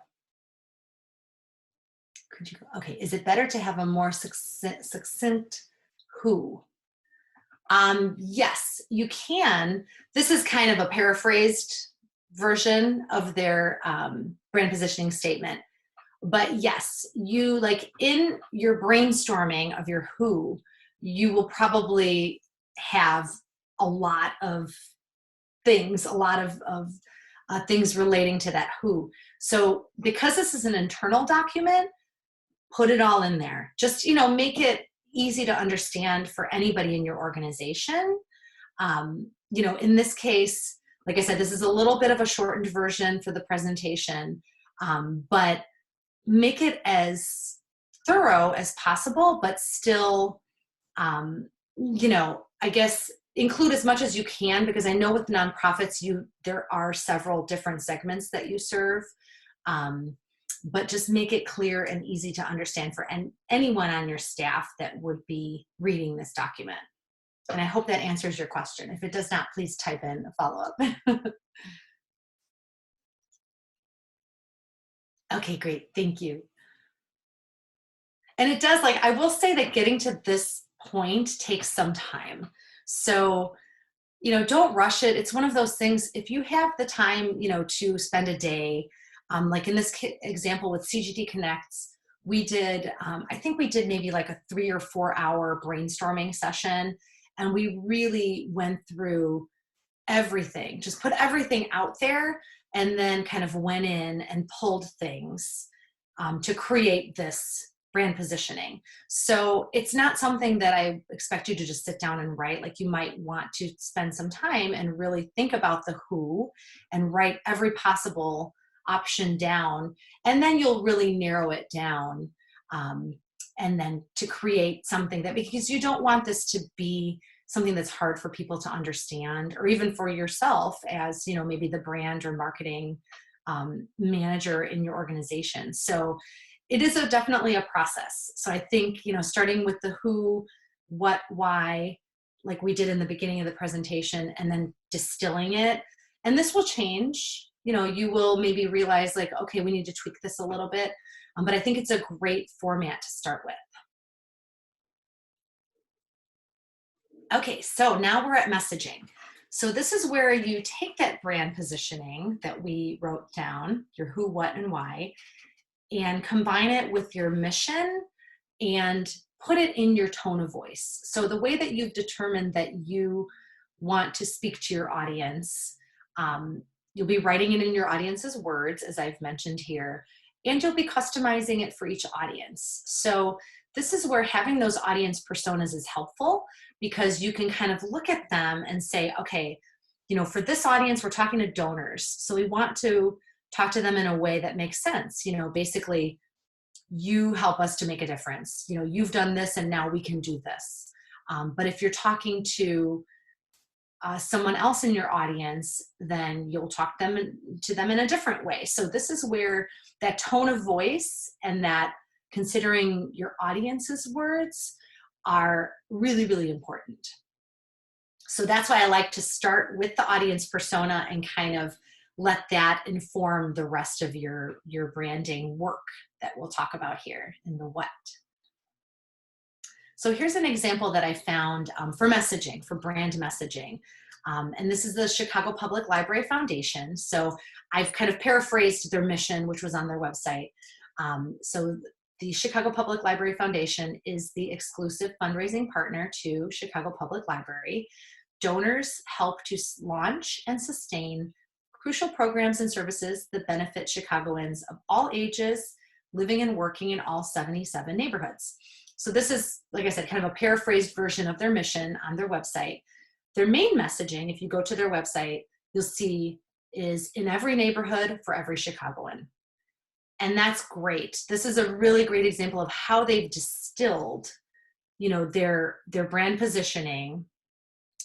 Could you go? Okay, is it better to have a more succinct who? Yes, you can. This is kind of a paraphrased version of their brand positioning statement. But yes, you, like, in your brainstorming of your who, you will probably have a lot of things, things relating to that who. So because this is an internal document, put it all in there. Just, make it, easy to understand for anybody in your organization. You know, in this case, like I said, this is a little bit of a shortened version for the presentation, but make it as thorough as possible, but still, you know, I guess include as much as you can, because I know with nonprofits, there are several different segments that you serve, but just make it clear and easy to understand for anyone on your staff that would be reading this document. And I hope that answers your question. If it does not, please type in a follow-up. Okay, great, thank you. And it does, like, I will say that getting to this point takes some time. So, you know, don't rush it. It's one of those things, if you have the time, you know, to spend a day, like in this example with CGD Connects, we did, I think we did maybe like a 3 or 4 hour brainstorming session. And we really went through everything, just put everything out there, and then kind of went in and pulled things to create this brand positioning. So it's not something that I expect you to just sit down and write. Like, you might want to spend some time and really think about the who and write every possible option down. And then you'll really narrow it down. And then to create something that, because you don't want this to be something that's hard for people to understand, or even for yourself as, you know, maybe the brand or marketing manager in your organization. So it is definitely a process. So I think, you know, starting with the who, what, why, like we did in the beginning of the presentation, and then distilling it. And this will change. You know, you will maybe realize like, okay, we need to tweak this a little bit. But I think it's a great format to start with. Okay, so now we're at messaging. So this is where you take that brand positioning that we wrote down, your who, what, and why, and combine it with your mission and put it in your tone of voice. So the way that you've determined that you want to speak to your audience, you'll be writing it in your audience's words, as I've mentioned here, and you'll be customizing it for each audience. So this is where having those audience personas is helpful, because you can kind of look at them and say, okay, you know, for this audience, we're talking to donors. So we want to talk to them in a way that makes sense. You know, basically, you help us to make a difference. You know, you've done this and now we can do this. But if you're talking to someone else in your audience, then you'll talk to them in a different way. So this is where that tone of voice and that considering your audience's words are really, really important. So that's why I like to start with the audience persona and kind of let that inform the rest of your branding work that we'll talk about here in the what. So here's an example that I found for messaging, for brand messaging. And this is the Chicago Public Library Foundation. So I've kind of paraphrased their mission, which was on their website. So the Chicago Public Library Foundation is the exclusive fundraising partner to Chicago Public Library. Donors help to launch and sustain crucial programs and services that benefit Chicagoans of all ages, living and working in all 77 neighborhoods. So this is, like I said, kind of a paraphrased version of their mission on their website. Their main messaging, if you go to their website, you'll see is in every neighborhood for every Chicagoan. And that's great. This is a really great example of how they've distilled, you know, their brand positioning,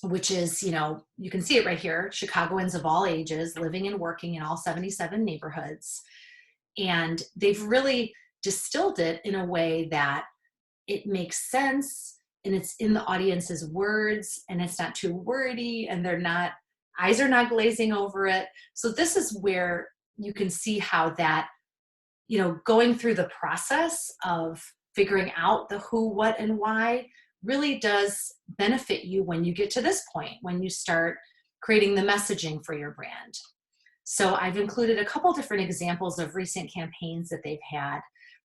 which is, you know, you can see it right here, Chicagoans of all ages, living and working in all 77 neighborhoods. And they've really distilled it in a way that it makes sense, and it's in the audience's words, and it's not too wordy, and eyes are not glazing over it. So this is where you can see how that, you know, going through the process of figuring out the who, what, and why really does benefit you when you get to this point, when you start creating the messaging for your brand. So I've included a couple different examples of recent campaigns that they've had.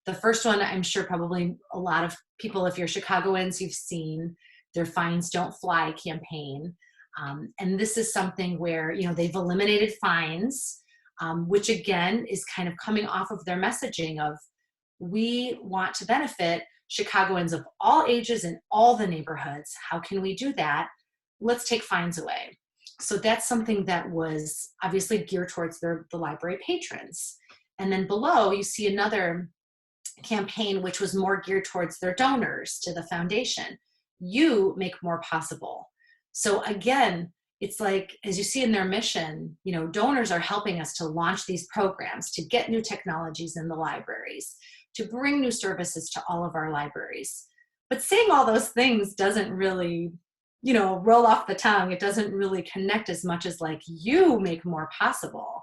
The first one, I'm sure probably a lot of people, if you're Chicagoans, you've seen their Fines Don't Fly campaign. And this is something where, you know, they've eliminated fines, which again is kind of coming off of their messaging of, we want to benefit Chicagoans of all ages in all the neighborhoods. How can we do that? Let's take fines away. So that's something that was obviously geared towards the library patrons. And then below, you see another campaign which was more geared towards their donors to the foundation. You make more possible. So again, it's like, as you see in their mission, you know, donors are helping us to launch these programs, to get new technologies in the libraries, to bring new services to all of our libraries. But saying all those things doesn't really, you know, roll off the tongue. It doesn't really connect as much as like, you make more possible,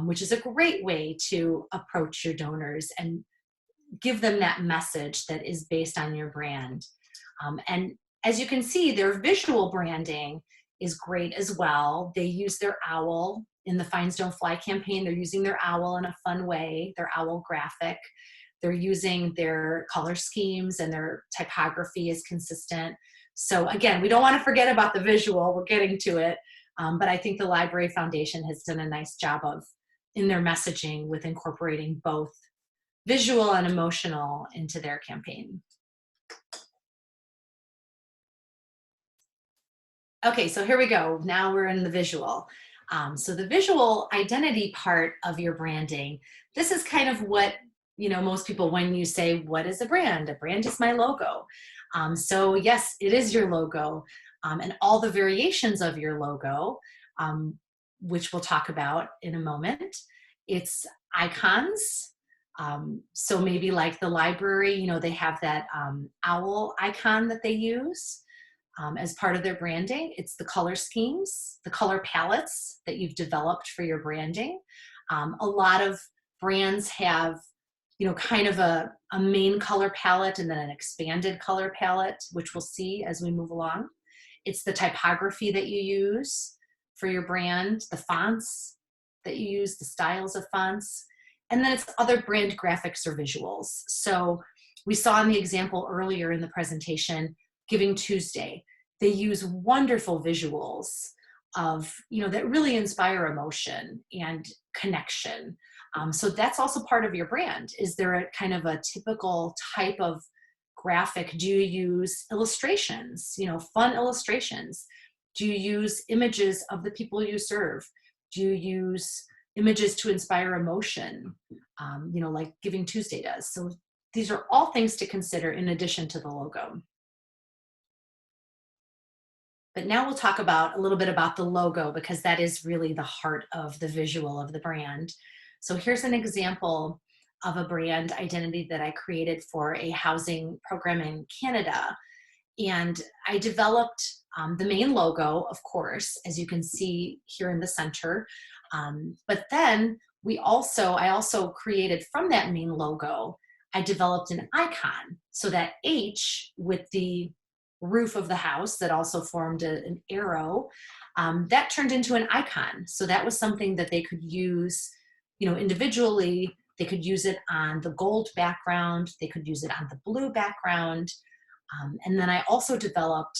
which is a great way to approach your donors and give them that message that is based on your brand. And as you can see, their visual branding is great as well. They use their owl in the Fines Don't Fly campaign. They're using their owl in a fun way, their owl graphic. They're using their color schemes, and their typography is consistent. So again, we don't want to forget about the visual. We're getting to it. But I think the Library Foundation has done a nice job of, in their messaging, with incorporating both visual and emotional into their campaign. Okay, so here we go. Now we're in the visual. So the visual identity part of your branding, this is kind of what, you know, most people, when you say, what is a brand? A brand is my logo. So yes, it is your logo, and all the variations of your logo, which we'll talk about in a moment. It's icons. So maybe like the library, you know, they have that owl icon that they use as part of their branding. It's the color schemes, the color palettes that you've developed for your branding. A lot of brands have, you know, kind of a main color palette and then an expanded color palette, which we'll see as we move along. It's the typography that you use for your brand, the fonts that you use, the styles of fonts, and then it's other brand graphics or visuals. So we saw in the example earlier in the presentation, Giving Tuesday, they use wonderful visuals of, you know, that really inspire emotion and connection. So that's also part of your brand. Is there a kind of a typical type of graphic? Do you use illustrations, you know, fun illustrations? Do you use images of the people you serve? Do you use images to inspire emotion, you know, like Giving Tuesday does? So these are all things to consider in addition to the logo. But now we'll talk about a little bit about the logo, because that is really the heart of the visual of the brand. So here's an example of a brand identity that I created for a housing program in Canada. And I developed the main logo, of course, as you can see here in the center. But then I also created from that main logo, I developed an icon. So that H with the roof of the house that also formed an arrow, that turned into an icon. So that was something that they could use, you know, individually. They could use it on the gold background. They could use it on the blue background. And then I also developed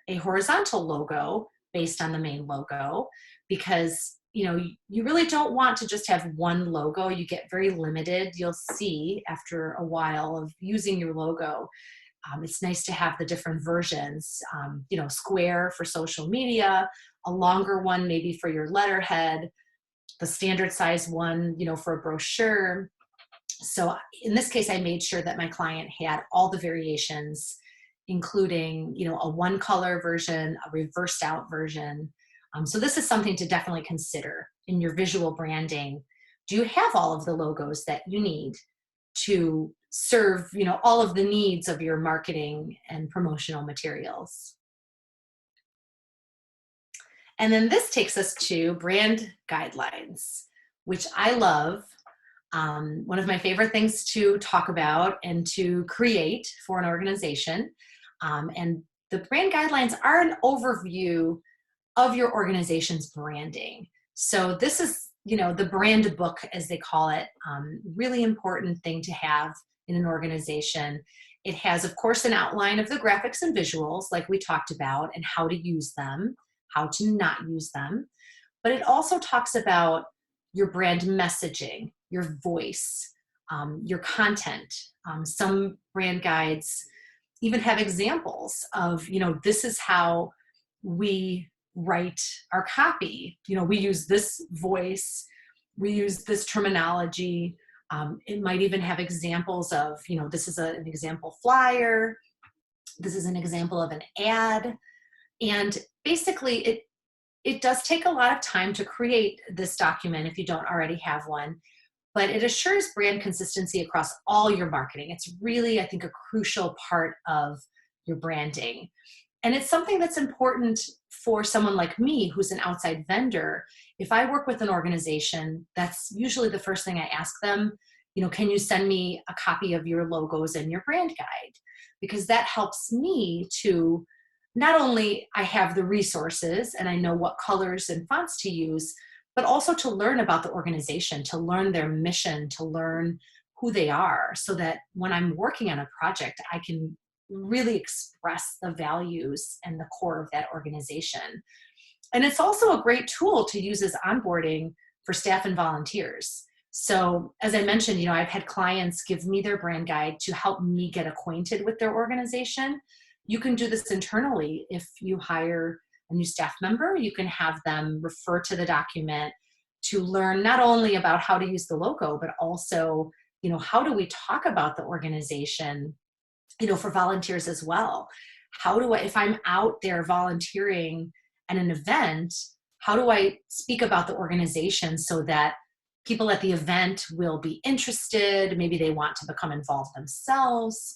a horizontal logo based on the main logo, because, you know, you really don't want to just have one logo. You get very limited. You'll see after a while of using your logo, it's nice to have the different versions, you know, square for social media, a longer one maybe for your letterhead, the standard size one, you know, for a brochure. So in this case, I made sure that my client had all the variations, including, you know, a one color version, a reversed out version. So this is something to definitely consider in your visual branding. Do you have all of the logos that you need to serve, you know, all of the needs of your marketing and promotional materials? And then this takes us to brand guidelines, which I love. One of my favorite things to talk about and to create for an organization. And the brand guidelines are an overview of your organization's branding. So this is, you know, the brand book, as they call it, really important thing to have in an organization. It has, of course, an outline of the graphics and visuals, like we talked about, and how to use them, how to not use them. But it also talks about your brand messaging, your voice, your content. Some brand guides even have examples of, this is how we write our copy. We use this voice, we use this terminology. It might even have examples of, this is an example flyer, this is an example of an ad. And basically it does take a lot of time to create this document if you don't already have one, but it assures brand consistency across all your marketing. It's really, I think, a crucial part of your branding. And it's something that's important for someone like me who's an outside vendor. If I work with an organization, that's usually the first thing I ask them, can you send me a copy of your logos and your brand guide? Because that helps me to not only I have the resources and I know what colors and fonts to use, but also to learn about the organization, to learn their mission, to learn who they are, so that when I'm working on a project, I can really express the values and the core of that organization. And it's also a great tool to use as onboarding for staff and volunteers. So as I mentioned, I've had clients give me their brand guide to help me get acquainted with their organization. You can do this internally. If you hire a new staff member, you can have them refer to the document to learn not only about how to use the logo, but also, how do we talk about the organization, for volunteers as well. How do I, if I'm out there volunteering at an event, how do I speak about the organization so that people at the event will be interested, maybe they want to become involved themselves.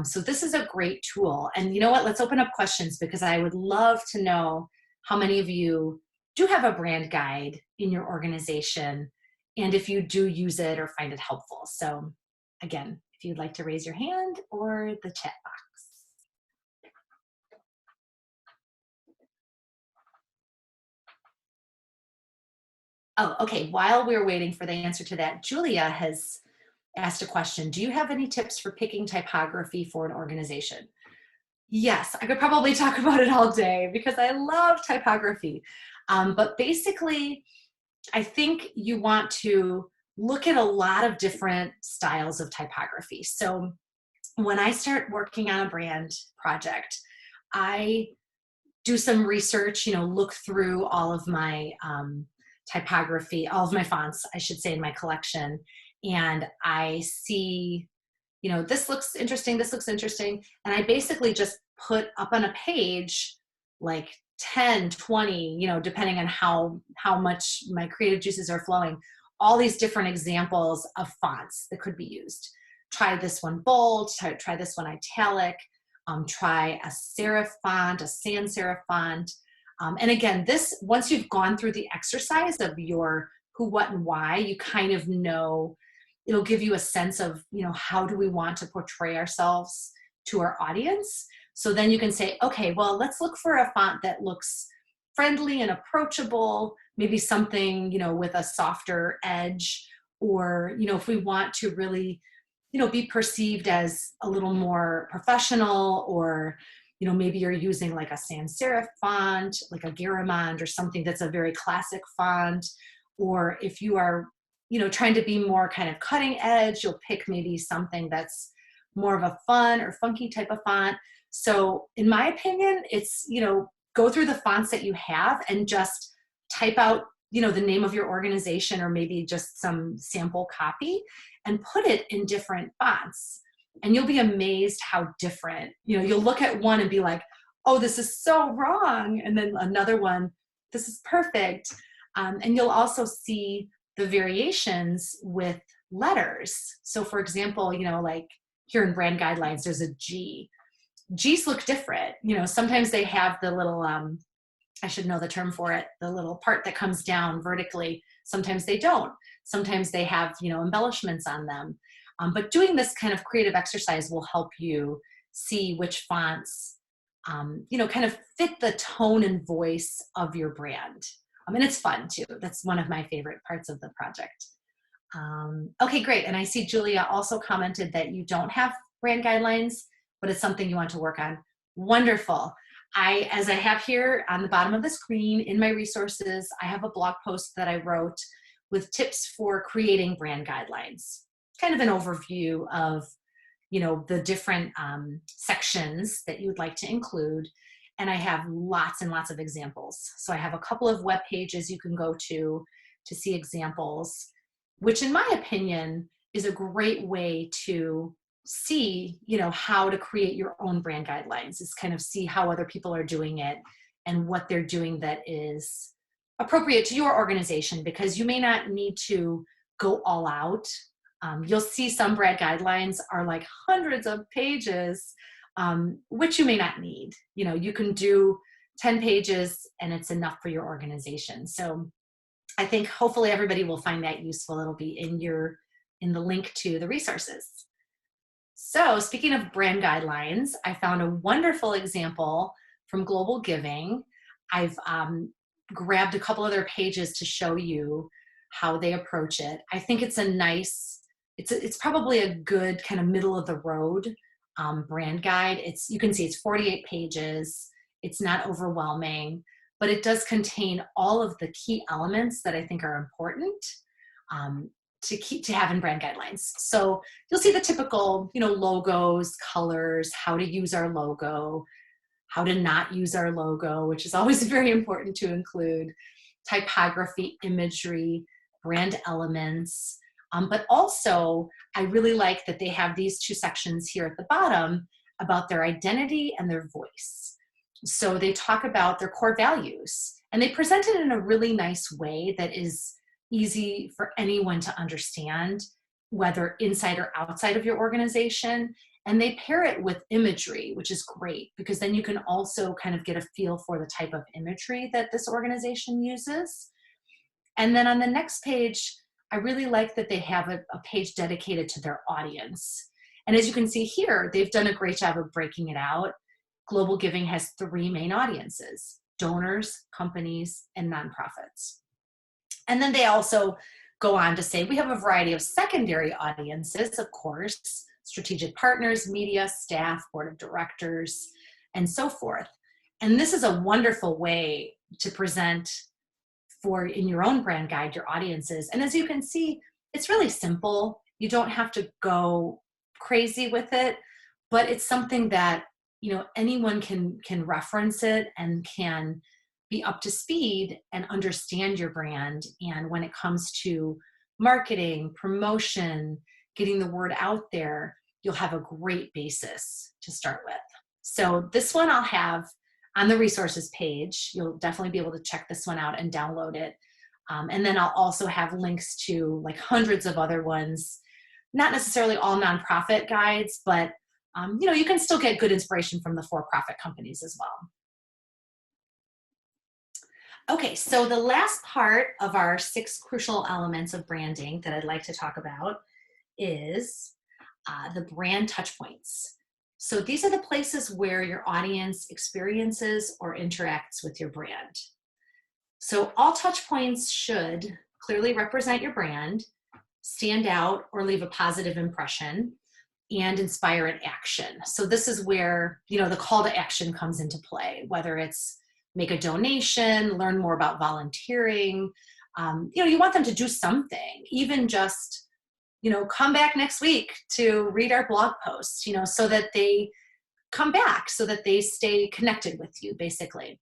So this is a great tool. And you know what, let's open up questions, because I would love to know how many of you do have a brand guide in your organization, and if you do use it or find it helpful. So again, if you'd like to raise your hand or the chat box. Oh, okay. While we're waiting for the answer to that, Julia has asked a question. Do you have any tips for picking typography for an organization? Yes, I could probably talk about it all day because I love typography. But basically, I think you want to look at a lot of different styles of typography. So when I start working on a brand project, I do some research, look through all of my typography, all of my fonts, I should say, in my collection. And I see, this looks interesting, this looks interesting. And I basically just put up on a page like 10, 20, depending on how much my creative juices are flowing, all these different examples of fonts that could be used. Try this one bold, try this one italic, try a serif font, a sans serif font. And again, this, once you've gone through the exercise of your who, what, and why, you kind of know, it'll give you a sense of, how do we want to portray ourselves to our audience? So then you can say, okay, well, let's look for a font that looks friendly and approachable, maybe something, with a softer edge, or, if we want to really, be perceived as a little more professional, or, maybe you're using like a sans serif font, like a Garamond or something that's a very classic font. Or if you are, trying to be more kind of cutting edge, you'll pick maybe something that's more of a fun or funky type of font. So in my opinion, it's, go through the fonts that you have and just type out, the name of your organization, or maybe just some sample copy, and put it in different fonts. And you'll be amazed how different, you'll look at one and be like, oh, this is so wrong. And then another one, this is perfect. And you'll also see the variations with letters. So for example, like here in brand guidelines, there's a G. G's look different. Sometimes they have the little, I should know the term for it, the little part that comes down vertically. Sometimes they don't. Sometimes they have, embellishments on them. But doing this kind of creative exercise will help you see which fonts, kind of fit the tone and voice of your brand. And it's fun too. That's one of my favorite parts of the project. Okay, great. And I see Julia also commented that you don't have brand guidelines, but it's something you want to work on. Wonderful. As I have here on the bottom of the screen in my resources, I have a blog post that I wrote with tips for creating brand guidelines. kind of an overview of, you know, the different sections that you would like to include. And I have lots and lots of examples. So I have a couple of web pages you can go to see examples, which in my opinion is a great way to see, you know, how to create your own brand guidelines, is kind of see how other people are doing it and what they're doing that is appropriate to your organization, because you may not need to go all out. You'll see some brand guidelines are like hundreds of pages, which you may not need. You know, you can do 10 pages and it's enough for your organization. So I think hopefully everybody will find that useful. It'll be in the link to the resources. So speaking of brand guidelines, I found a wonderful example from Global Giving. I've grabbed a couple other pages to show you how they approach it. I think it's a nice, it's probably a good kind of middle of the road brand guide. You can see it's 48 pages. It's not overwhelming, but it does contain all of the key elements that I think are important to have in brand guidelines. So you'll see the typical, you know, logos, colors, how to use our logo, how to not use our logo, which is always very important to include, typography, imagery, brand elements. But also, I really like that they have these two sections here at the bottom about their identity and their voice. So they talk about their core values, and they present it in a really nice way that is easy for anyone to understand, whether inside or outside of your organization. And they pair it with imagery, which is great, because then you can also kind of get a feel for the type of imagery that this organization uses. And then on the next page, I really like that they have a page dedicated to their audience. And as you can see here, they've done a great job of breaking it out. Global Giving has 3 main audiences: donors, companies, and nonprofits. And then they also go on to say, we have a variety of secondary audiences, of course, strategic partners, media, staff, board of directors, and so forth. And this is a wonderful way to present in your own brand guide, your audiences. And as you can see, it's really simple. You don't have to go crazy with it, but it's something that, you know, anyone can reference it and can be up to speed and understand your brand. And when it comes to marketing, promotion, getting the word out there, you'll have a great basis to start with. So this one I'll have on the resources page. You'll definitely be able to check this one out and download it. And then I'll also have links to like hundreds of other ones, not necessarily all nonprofit guides, but you know, you can still get good inspiration from the for-profit companies as well. Okay, so the last part of our 6 crucial elements of branding that I'd like to talk about is the brand touch points. So these are the places where your audience experiences or interacts with your brand. So all touch points should clearly represent your brand, stand out or leave a positive impression, and inspire an action. So this is where, you know, the call to action comes into play, whether it's make a donation, learn more about volunteering. You know, you want them to do something, even just, you know, come back next week to read our blog posts, you know, so that they come back, so that they stay connected with you, basically.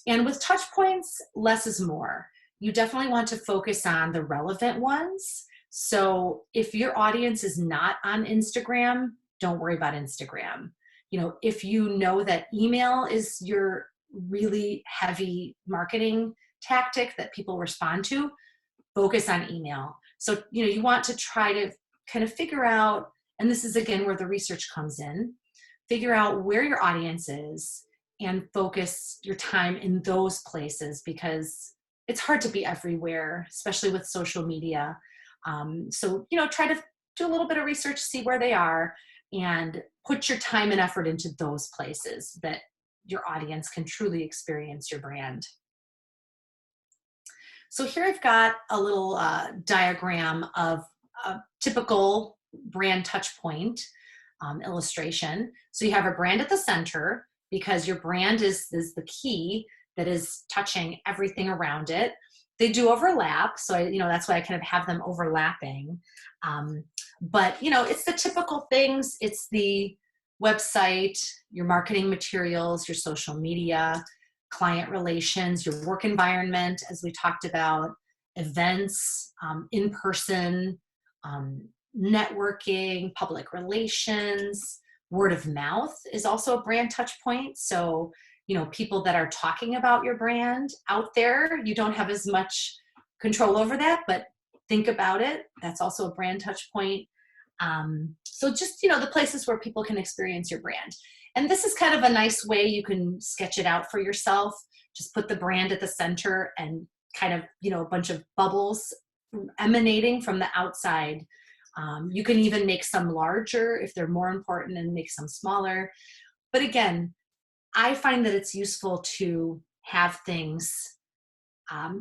And with touch points, less is more. You definitely want to focus on the relevant ones. So if your audience is not on Instagram, don't worry about Instagram. You know, if you know that email is your really heavy marketing tactic that people respond to, focus on email. So, you know, you want to try to kind of figure out, and this is again where the research comes in, figure out where your audience is and focus your time in those places, because it's hard to be everywhere, especially with social media. So, you know, try to do a little bit of research, see where they are, and put your time and effort into those places that your audience can truly experience your brand. So here I've got a little diagram of a typical brand touch point illustration. So you have a brand at the center, because your brand is the key that is touching everything around it. They do overlap, so you know, that's why I kind of have them overlapping. But, you know, it's the typical things. It's the website, your marketing materials, your social media, client relations, your work environment, as we talked about, events, in person, networking, public relations, word of mouth is also a brand touch point. So, you know, people that are talking about your brand out there, you don't have as much control over that, but think about it. That's also a brand touch point. So just, you know, the places where people can experience your brand. And this is kind of a nice way you can sketch it out for yourself. Just put the brand at the center and kind of, you know, a bunch of bubbles emanating from the outside. You can even make some larger if they're more important and make some smaller. But again, I find that it's useful to have things,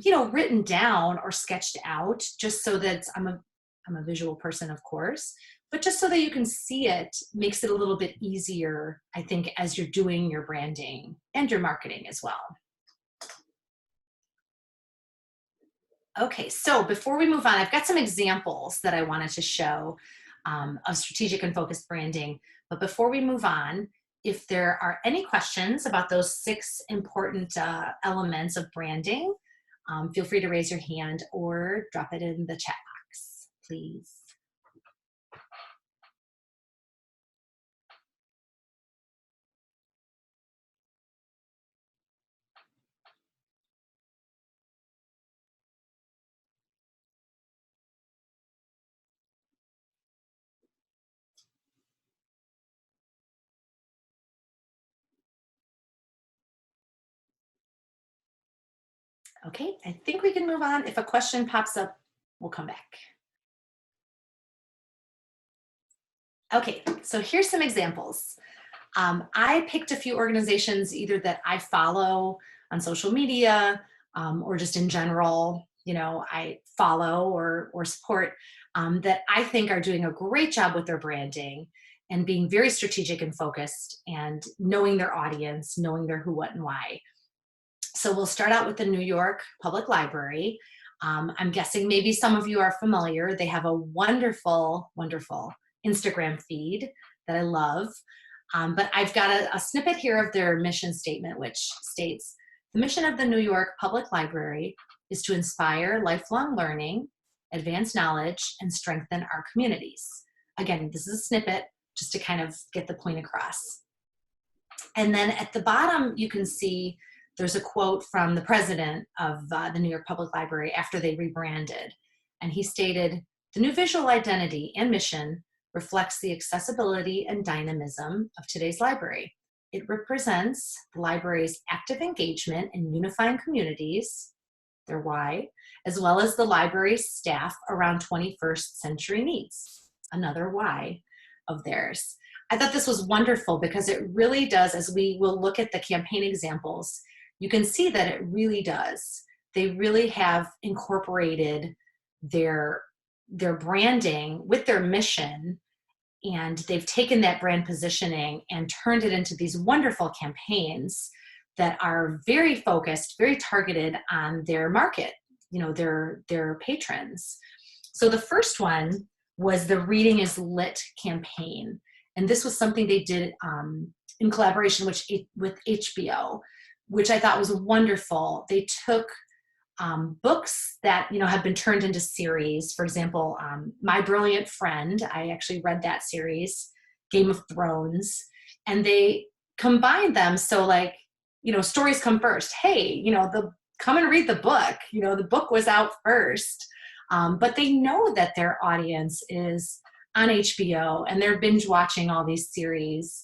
you know, written down or sketched out just so that I'm a visual person, of course, but just so that you can see it makes it a little bit easier, I think, as you're doing your branding and your marketing as well. Okay, so before we move on, I've got some examples that I wanted to show of strategic and focused branding. But before we move on, if there are any questions about those 6 important elements of branding, feel free to raise your hand or drop it in the chat box, please. Okay, I think we can move on. If a question pops up, we'll come back. Okay, so here's some examples. I picked a few organizations either that I follow on social media or just in general, you know, I follow or support that I think are doing a great job with their branding and being very strategic and focused and knowing their audience, knowing their who, what, and why. So we'll start out with the New York Public Library. I'm guessing maybe some of you are familiar. They have a wonderful, wonderful Instagram feed that I love. But I've got a snippet here of their mission statement, which states, the mission of the New York Public Library is to inspire lifelong learning, advance knowledge, and strengthen our communities. Again, this is a snippet just to kind of get the point across. And then at the bottom, you can see there's a quote from the president of the New York Public Library after they rebranded. And he stated, the new visual identity and mission reflects the accessibility and dynamism of today's library. It represents the library's active engagement in unifying communities, their why, as well as the library's staff around 21st century needs, another why of theirs. I thought this was wonderful because it really does, as we will look at the campaign examples, you can see that it really does. They really have incorporated their branding with their mission, and they've taken that brand positioning and turned it into these wonderful campaigns that are very focused, very targeted on their market, you know, their patrons. So the first one was the Reading is Lit campaign. And this was something they did in collaboration with HBO, which I thought was wonderful. They took books that, you know, have been turned into series. For example, My Brilliant Friend, I actually read that series, Game of Thrones, and they combined them. So like, you know, stories come first. Hey, you know, come and read the book. You know, the book was out first. But they know that their audience is on HBO and they're binge watching all these series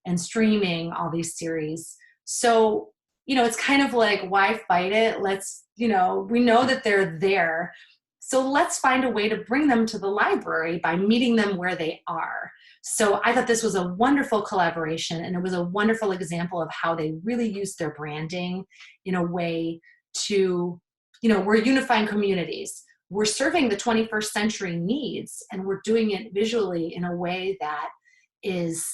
and streaming all these series. So, you know, it's kind of like, why fight it? Let's, you know, we know that they're there. So let's find a way to bring them to the library by meeting them where they are. So I thought this was a wonderful collaboration, and it was a wonderful example of how they really used their branding in a way to, you know, we're unifying communities. We're serving the 21st century needs, and we're doing it visually in a way that is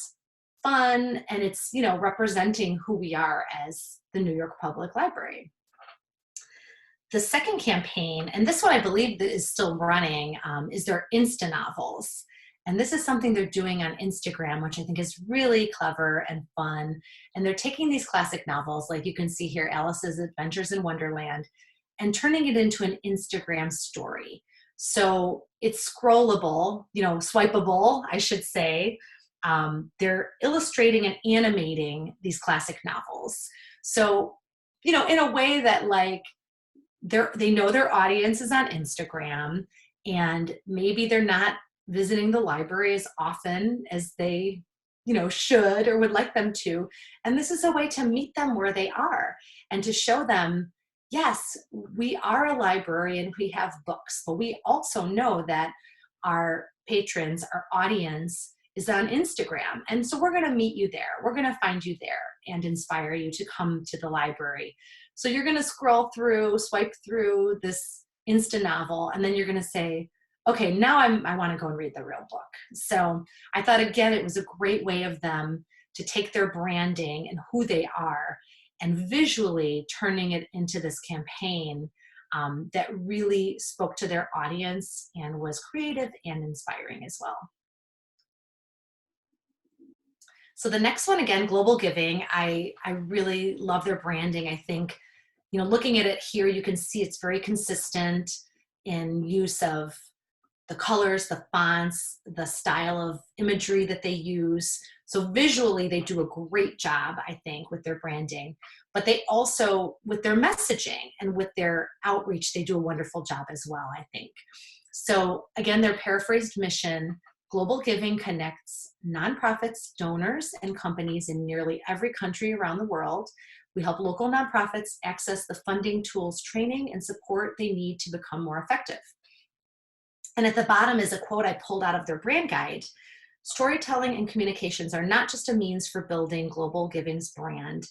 fun, and it's, you know, representing who we are as the New York Public Library. The second campaign, and this one I believe that is still running, is their Insta novels. And this is something they're doing on Instagram, which I think is really clever and fun. And they're taking these classic novels, like you can see here, Alice's Adventures in Wonderland, and turning it into an Instagram story. So it's scrollable, swipeable, I should say. They're illustrating and animating these classic novels. So, in a way that like they know their audience is on Instagram, and maybe they're not visiting the library as often as they, should or would like them to. And this is a way to meet them where they are and to show them, yes, we are a library and we have books, but we also know that our patrons, our audience is on Instagram. And so we're going to meet you there. We're going to find you there and inspire you to come to the library. So you're going to swipe through this Insta novel, and then you're going to say, okay, now I want to go and read the real book. So I thought, again, it was a great way of them to take their branding and who they are and visually turning it into this campaign that really spoke to their audience and was creative and inspiring as well. So the next one, again, Global Giving. I really love their branding. I think, looking at it here, you can see it's very consistent in use of the colors, the fonts, the style of imagery that they use. So visually, they do a great job, I think, with their branding. But they also, with their messaging and with their outreach, they do a wonderful job as well, I think. So again, their paraphrased mission: Global Giving connects nonprofits, donors, and companies in nearly every country around the world. We help local nonprofits access the funding, tools, training, and support they need to become more effective. And at the bottom is a quote I pulled out of their brand guide. Storytelling and communications are not just a means for building Global Giving's brand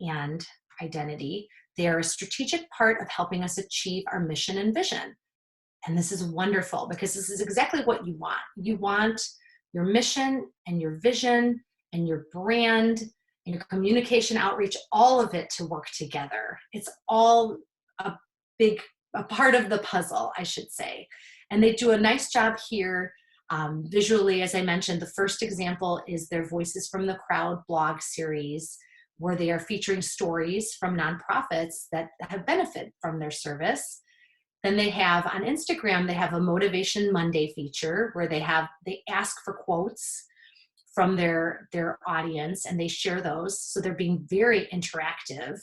and identity. They are a strategic part of helping us achieve our mission and vision. And this is wonderful because this is exactly what you want. You want your mission and your vision and your brand and your communication outreach, all of it to work together. It's all a part of the puzzle, I should say. And they do a nice job here visually. As I mentioned, the first example is their Voices from the Crowd blog series, where they are featuring stories from nonprofits that have benefited from their service. Then they have on Instagram, they have a Motivation Monday feature where they ask for quotes from their audience and they share those. So they're being very interactive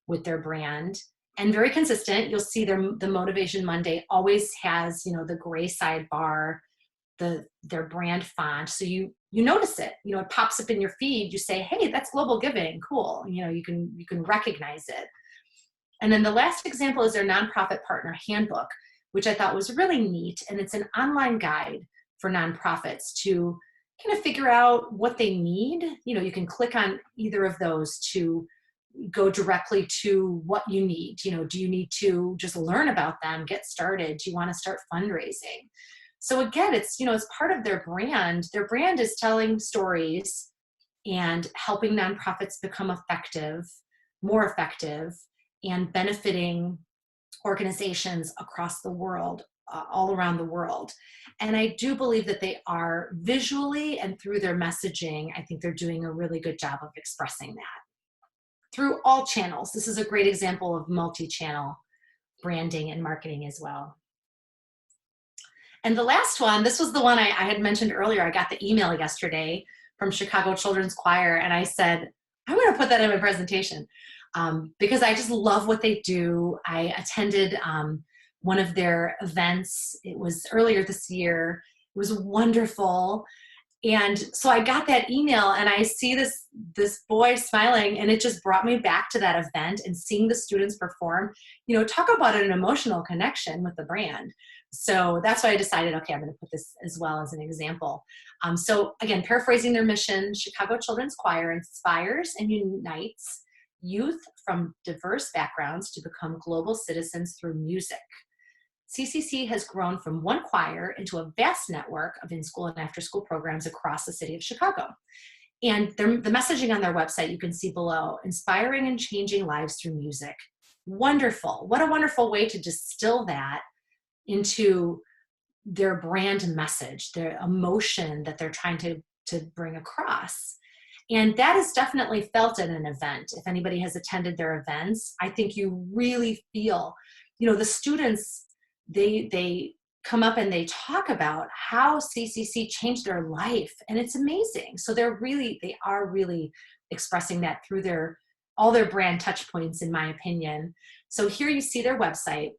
with their brand and very consistent. You'll see the Motivation Monday always has, the gray sidebar, their brand font. So you notice it, it pops up in your feed. You say, hey, that's Global Giving. Cool. You can recognize it. And then the last example is their Nonprofit Partner Handbook, which I thought was really neat. And it's an online guide for nonprofits to kind of figure out what they need. You can click on either of those to go directly to what you need. Do you need to just learn about them, get started? Do you want to start fundraising? So again, it's part of their brand. Their brand is telling stories and helping nonprofits become more effective, and benefiting organizations across the world, all around the world. And I do believe that they are visually and through their messaging, I think they're doing a really good job of expressing that through all channels. This is a great example of multi-channel branding and marketing as well. And the last one, this was the one I had mentioned earlier. I got the email yesterday from Chicago Children's Choir, and I said, I'm going to put that in my presentation. Because I just love what they do. I attended one of their events. It was earlier this year. It was wonderful. And so I got that email and I see this boy smiling, and it just brought me back to that event and seeing the students perform. Talk about an emotional connection with the brand. So that's why I decided, okay, I'm going to put this as well as an example. So again, paraphrasing their mission, Chicago Children's Choir inspires and unites youth from diverse backgrounds to become global citizens through music. CCC has grown from one choir into a vast network of in-school and after-school programs across the city of Chicago. And the messaging on their website, you can see below, inspiring and changing lives through music. Wonderful. What a wonderful way to distill that into their brand message, their emotion that they're trying to bring across. And that is definitely felt at an event. If anybody has attended their events, I think you really feel, the students, they come up and they talk about how CCC changed their life, and it's amazing. So they are really expressing that through all their brand touch points, in my opinion. So here you see their website,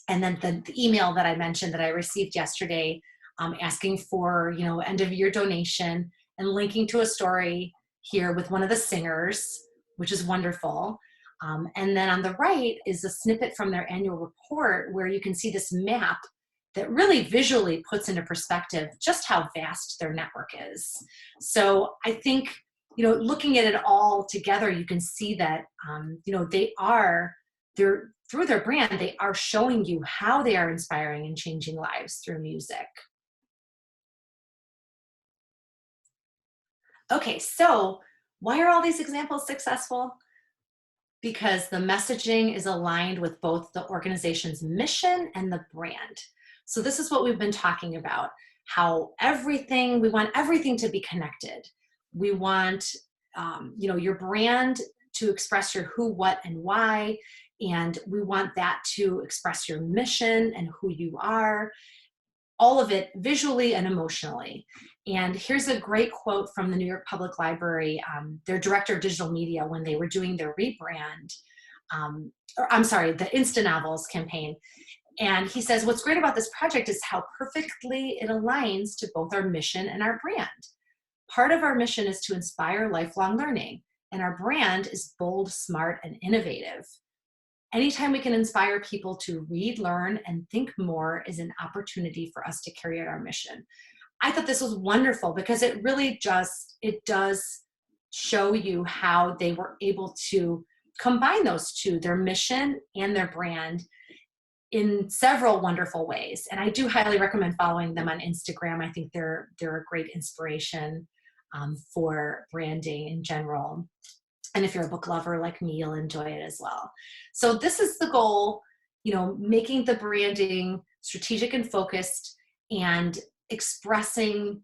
and then the email that I mentioned that I received yesterday, asking for, end of year donation, and linking to a story here with one of the singers, which is wonderful. And then on the right is a snippet from their annual report where you can see this map that really visually puts into perspective just how vast their network is. So I think, looking at it all together, you can see that, through their brand, they are showing you how they are inspiring and changing lives through music. Okay, so why are all these examples successful? Because the messaging is aligned with both the organization's mission and the brand. So this is what we've been talking about, how we want everything to be connected. We want, your brand to express your who, what, and why, and we want that to express your mission and who you are, all of it visually and emotionally. And here's a great quote from the New York Public Library, their director of digital media, when they were doing their rebrand, the Insta Novels campaign. And he says, "What's great about this project is how perfectly it aligns to both our mission and our brand. Part of our mission is to inspire lifelong learning, and our brand is bold, smart, and innovative. Anytime we can inspire people to read, learn, and think more is an opportunity for us to carry out our mission." I thought this was wonderful because it really it does show you how they were able to combine those two, their mission and their brand, in several wonderful ways. And I do highly recommend following them on Instagram. I think they're a great inspiration for branding in general. And if you're a book lover like me, you'll enjoy it as well. So this is the goal, making the branding strategic and focused and expressing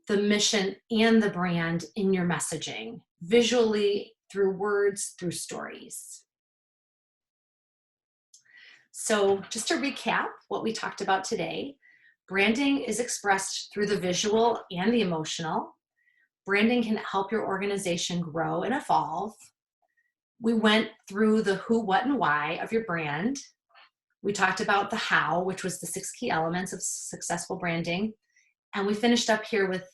the mission and the brand in your messaging, visually, through words, through stories. So just to recap what we talked about today, branding is expressed through the visual and the emotional. Branding can help your organization grow and evolve. We went through the who, what, and why of your brand. We talked about the how, which was the 6 key elements of successful branding. And we finished up here with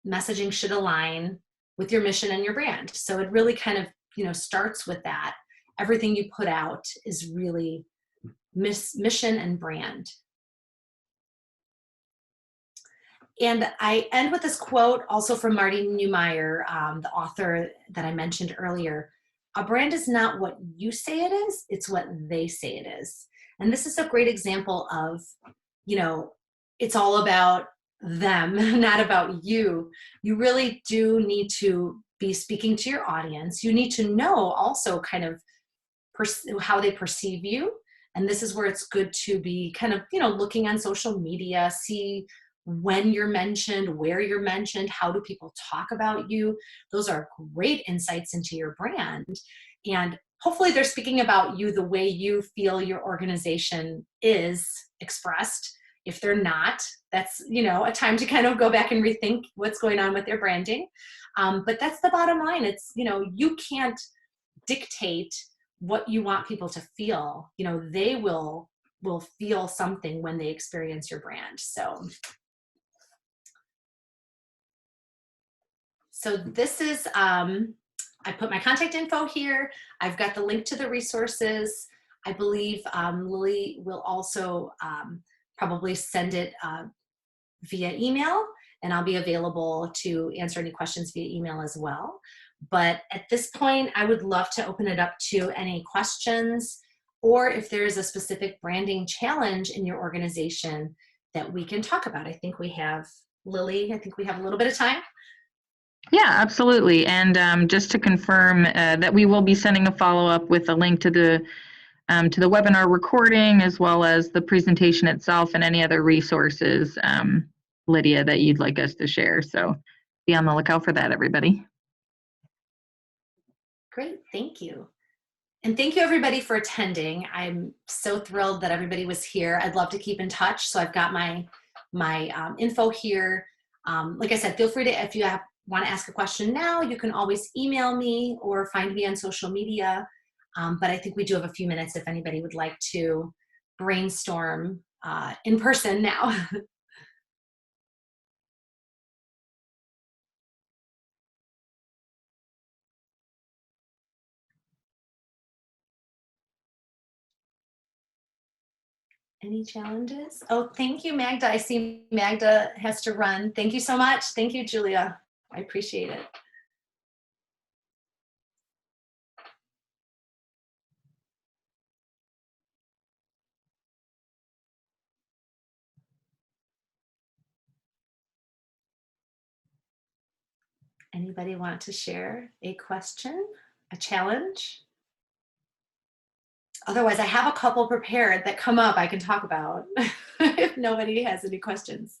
messaging should align with your mission and your brand. So it really kind of, starts with that. Everything you put out is really mission and brand. And I end with this quote also from Marty Neumeier, the author that I mentioned earlier. "A brand is not what you say it is, it's what they say it is." And this is a great example of, it's all about them, not about you. You really do need to be speaking to your audience. You need to know also kind of how they perceive you. And this is where it's good to be kind of, looking on social media, see when you're mentioned, where you're mentioned, how do people talk about you. Those are great insights into your brand. And hopefully they're speaking about you the way you feel your organization is expressed. If they're not, that's, a time to kind of go back and rethink what's going on with their branding. But that's the bottom line. It's, you can't dictate what you want people to feel. They will feel something when they experience your brand. So this is, I put my contact info here. I've got the link to the resources. I believe Lily will also probably send it via email, and I'll be available to answer any questions via email as well. But at this point, I would love to open it up to any questions, or if there is a specific branding challenge in your organization that we can talk about. I think we have, Lily, a little bit of time. Yeah, absolutely. And just to confirm that we will be sending a follow-up with a link to the to the webinar recording, as well as the presentation itself and any other resources, Lydia, that you'd like us to share. So be on the lookout for that, everybody. Great, thank you. And thank you everybody for attending. I'm so thrilled that everybody was here. I'd love to keep in touch. So I've got my info here. Like I said, feel free to, if you want to ask a question now, you can always email me or find me on social media. But I think we do have a few minutes if anybody would like to brainstorm in person now. Any challenges? Oh, thank you, Magda. I see Magda has to run. Thank you so much. Thank you, Julia. I appreciate it. Anybody want to share a question, a challenge? Otherwise, I have a couple prepared that come up I can talk about if nobody has any questions.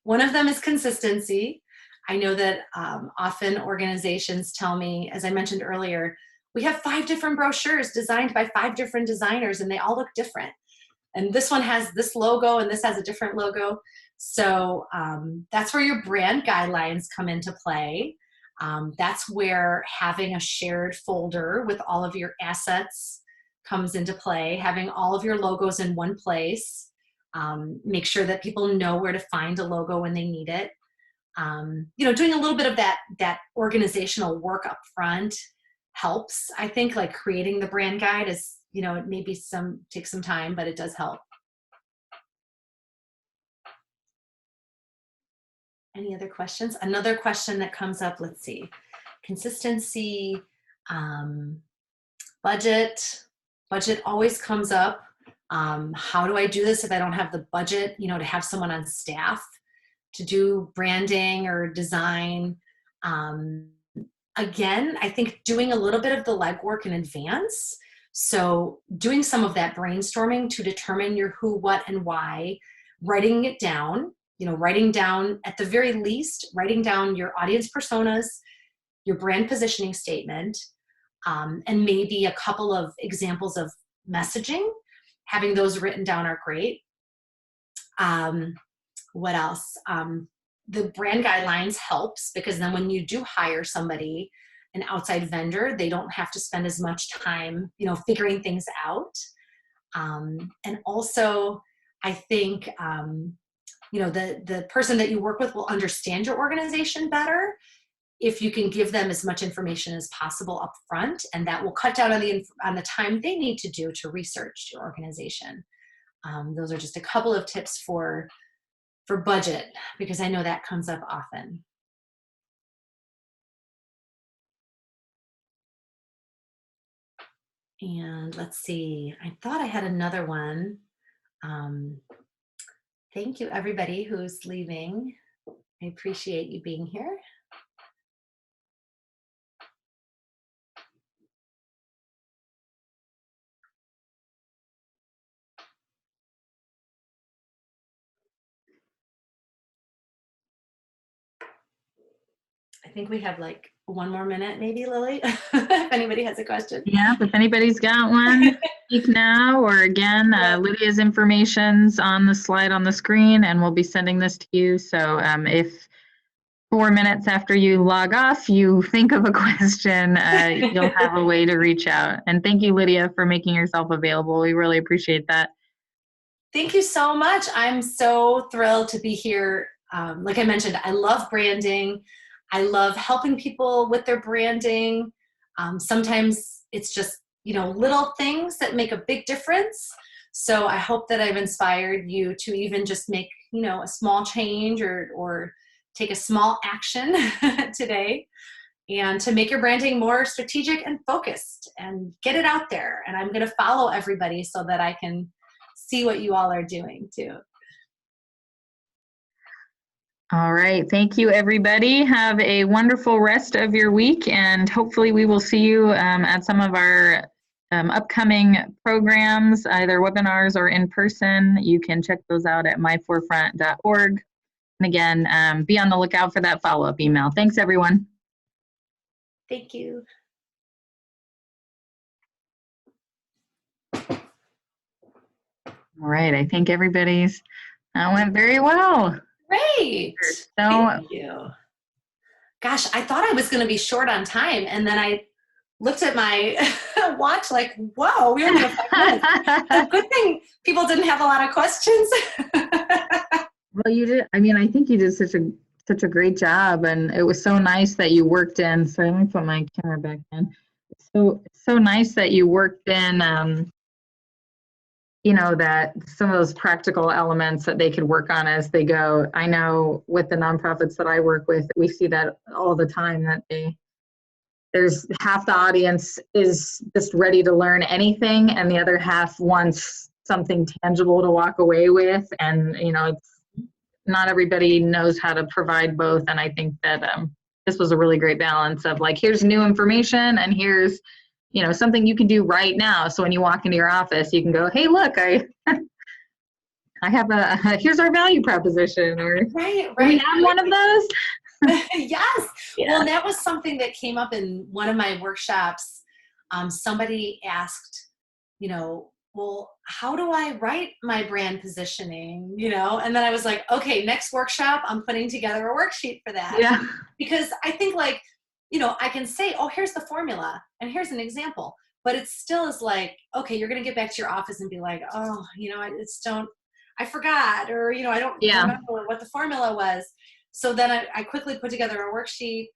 One of them is consistency. I know that often organizations tell me, as I mentioned earlier, we have 5 different brochures designed by 5 different designers and they all look different. And this one has this logo and this has a different logo. So that's where your brand guidelines come into play. That's where having a shared folder with all of your assets comes into play, having all of your logos in one place. Make sure that people know where to find a logo when they need it. You know, doing a little bit of that organizational work up front helps. I think like creating the brand guide is, you know, it maybe takes some time, but it does help. Any other questions? Another question that comes up, let's see. Consistency, budget. Budget always comes up. How do I do this if I don't have the budget, you know, to have someone on staff to do branding or design? Again, I think doing a little bit of the legwork in advance. So doing some of that brainstorming to determine your who, what, and why, writing it down, you know, writing down at the very least, writing down your audience personas, your brand positioning statement, and maybe a couple of examples of messaging. Having those written down are great. What else? The brand guidelines helps because then when you do hire somebody, an outside vendor, they don't have to spend as much time, you know, figuring things out. And also, I think, you know, the person that you work with will understand your organization better if you can give them as much information as possible up front, and that will cut down on the time they need to do to research your organization. Those are just a couple of tips for budget, because I know that comes up often. And let's see, I thought I had another one. Thank you everybody who's leaving. I appreciate you being here. I think we have like 1 more minute, maybe, Lily, if anybody has a question. Yeah, if anybody's got one, speak now, or again, Lydia's information's on the slide on the screen, and we'll be sending this to you. So if 4 minutes after you log off, you think of a question, you'll have a way to reach out. And thank you, Lydia, for making yourself available. We really appreciate that. Thank you so much. I'm so thrilled to be here. Like I mentioned, I love branding. I love helping people with their branding. Sometimes it's just, you know, little things that make a big difference. So I hope that I've inspired you to even just make, you know, a small change or take a small action today, and to make your branding more strategic and focused and get it out there. And I'm going to follow everybody so that I can see what you all are doing too. All right. Thank you, everybody. Have a wonderful rest of your week, and hopefully we will see you at some of our upcoming programs, either webinars or in person, you can check those out at myforefront.org. And again, be on the lookout for that follow-up email. Thanks, everyone. Thank you. All right, I think everybody's went very well. Great. So, Thank you. Gosh, I thought I was going to be short on time, and then I looked at my watch like, whoa, we only have 5 minutes. So good thing people didn't have a lot of questions. well, you did. I mean, I think you did such a great job, and it was so nice that you worked in. So let me put my camera back in. So nice that you worked in. You know, that some of those practical elements that they could work on as they go. I know with the nonprofits that I work with, we see that all the time, that there's half the audience is just ready to learn anything, and the other half wants something tangible to walk away with. And, you know, it's not everybody knows how to provide both. And I think that this was a really great balance of like, here's new information and here's, you know, something you can do right now. So when you walk into your office, you can go, hey, look, I have here's our value proposition, or Right. we have one of those. Yes. Yeah. Well, that was something that came up in one of my workshops. Somebody asked, you know, well, how do I write my brand positioning? You know, and then I was like, okay, next workshop, I'm putting together a worksheet for that. Yeah. Because I think, like, you know, I can say, oh, here's the formula and here's an example, but it still is like, okay, you're going to get back to your office and be like, oh, you know, I forgot, or, you know, I don't remember what the formula was. So then I quickly put together a worksheet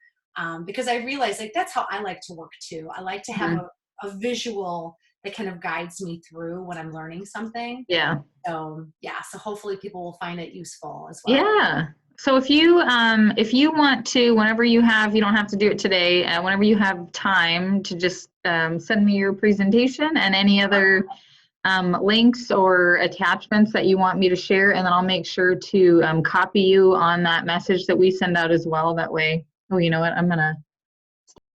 because I realized, like, that's how I like to work too. I like to have a visual that kind of guides me through when I'm learning something. Yeah. So yeah, so hopefully people will find it useful as well. Yeah. So if you want to, whenever you don't have to do it today, whenever you have time to just send me your presentation and any other links or attachments that you want me to share, and then I'll make sure to copy you on that message that we send out as well. That way, oh, you know what? I'm gonna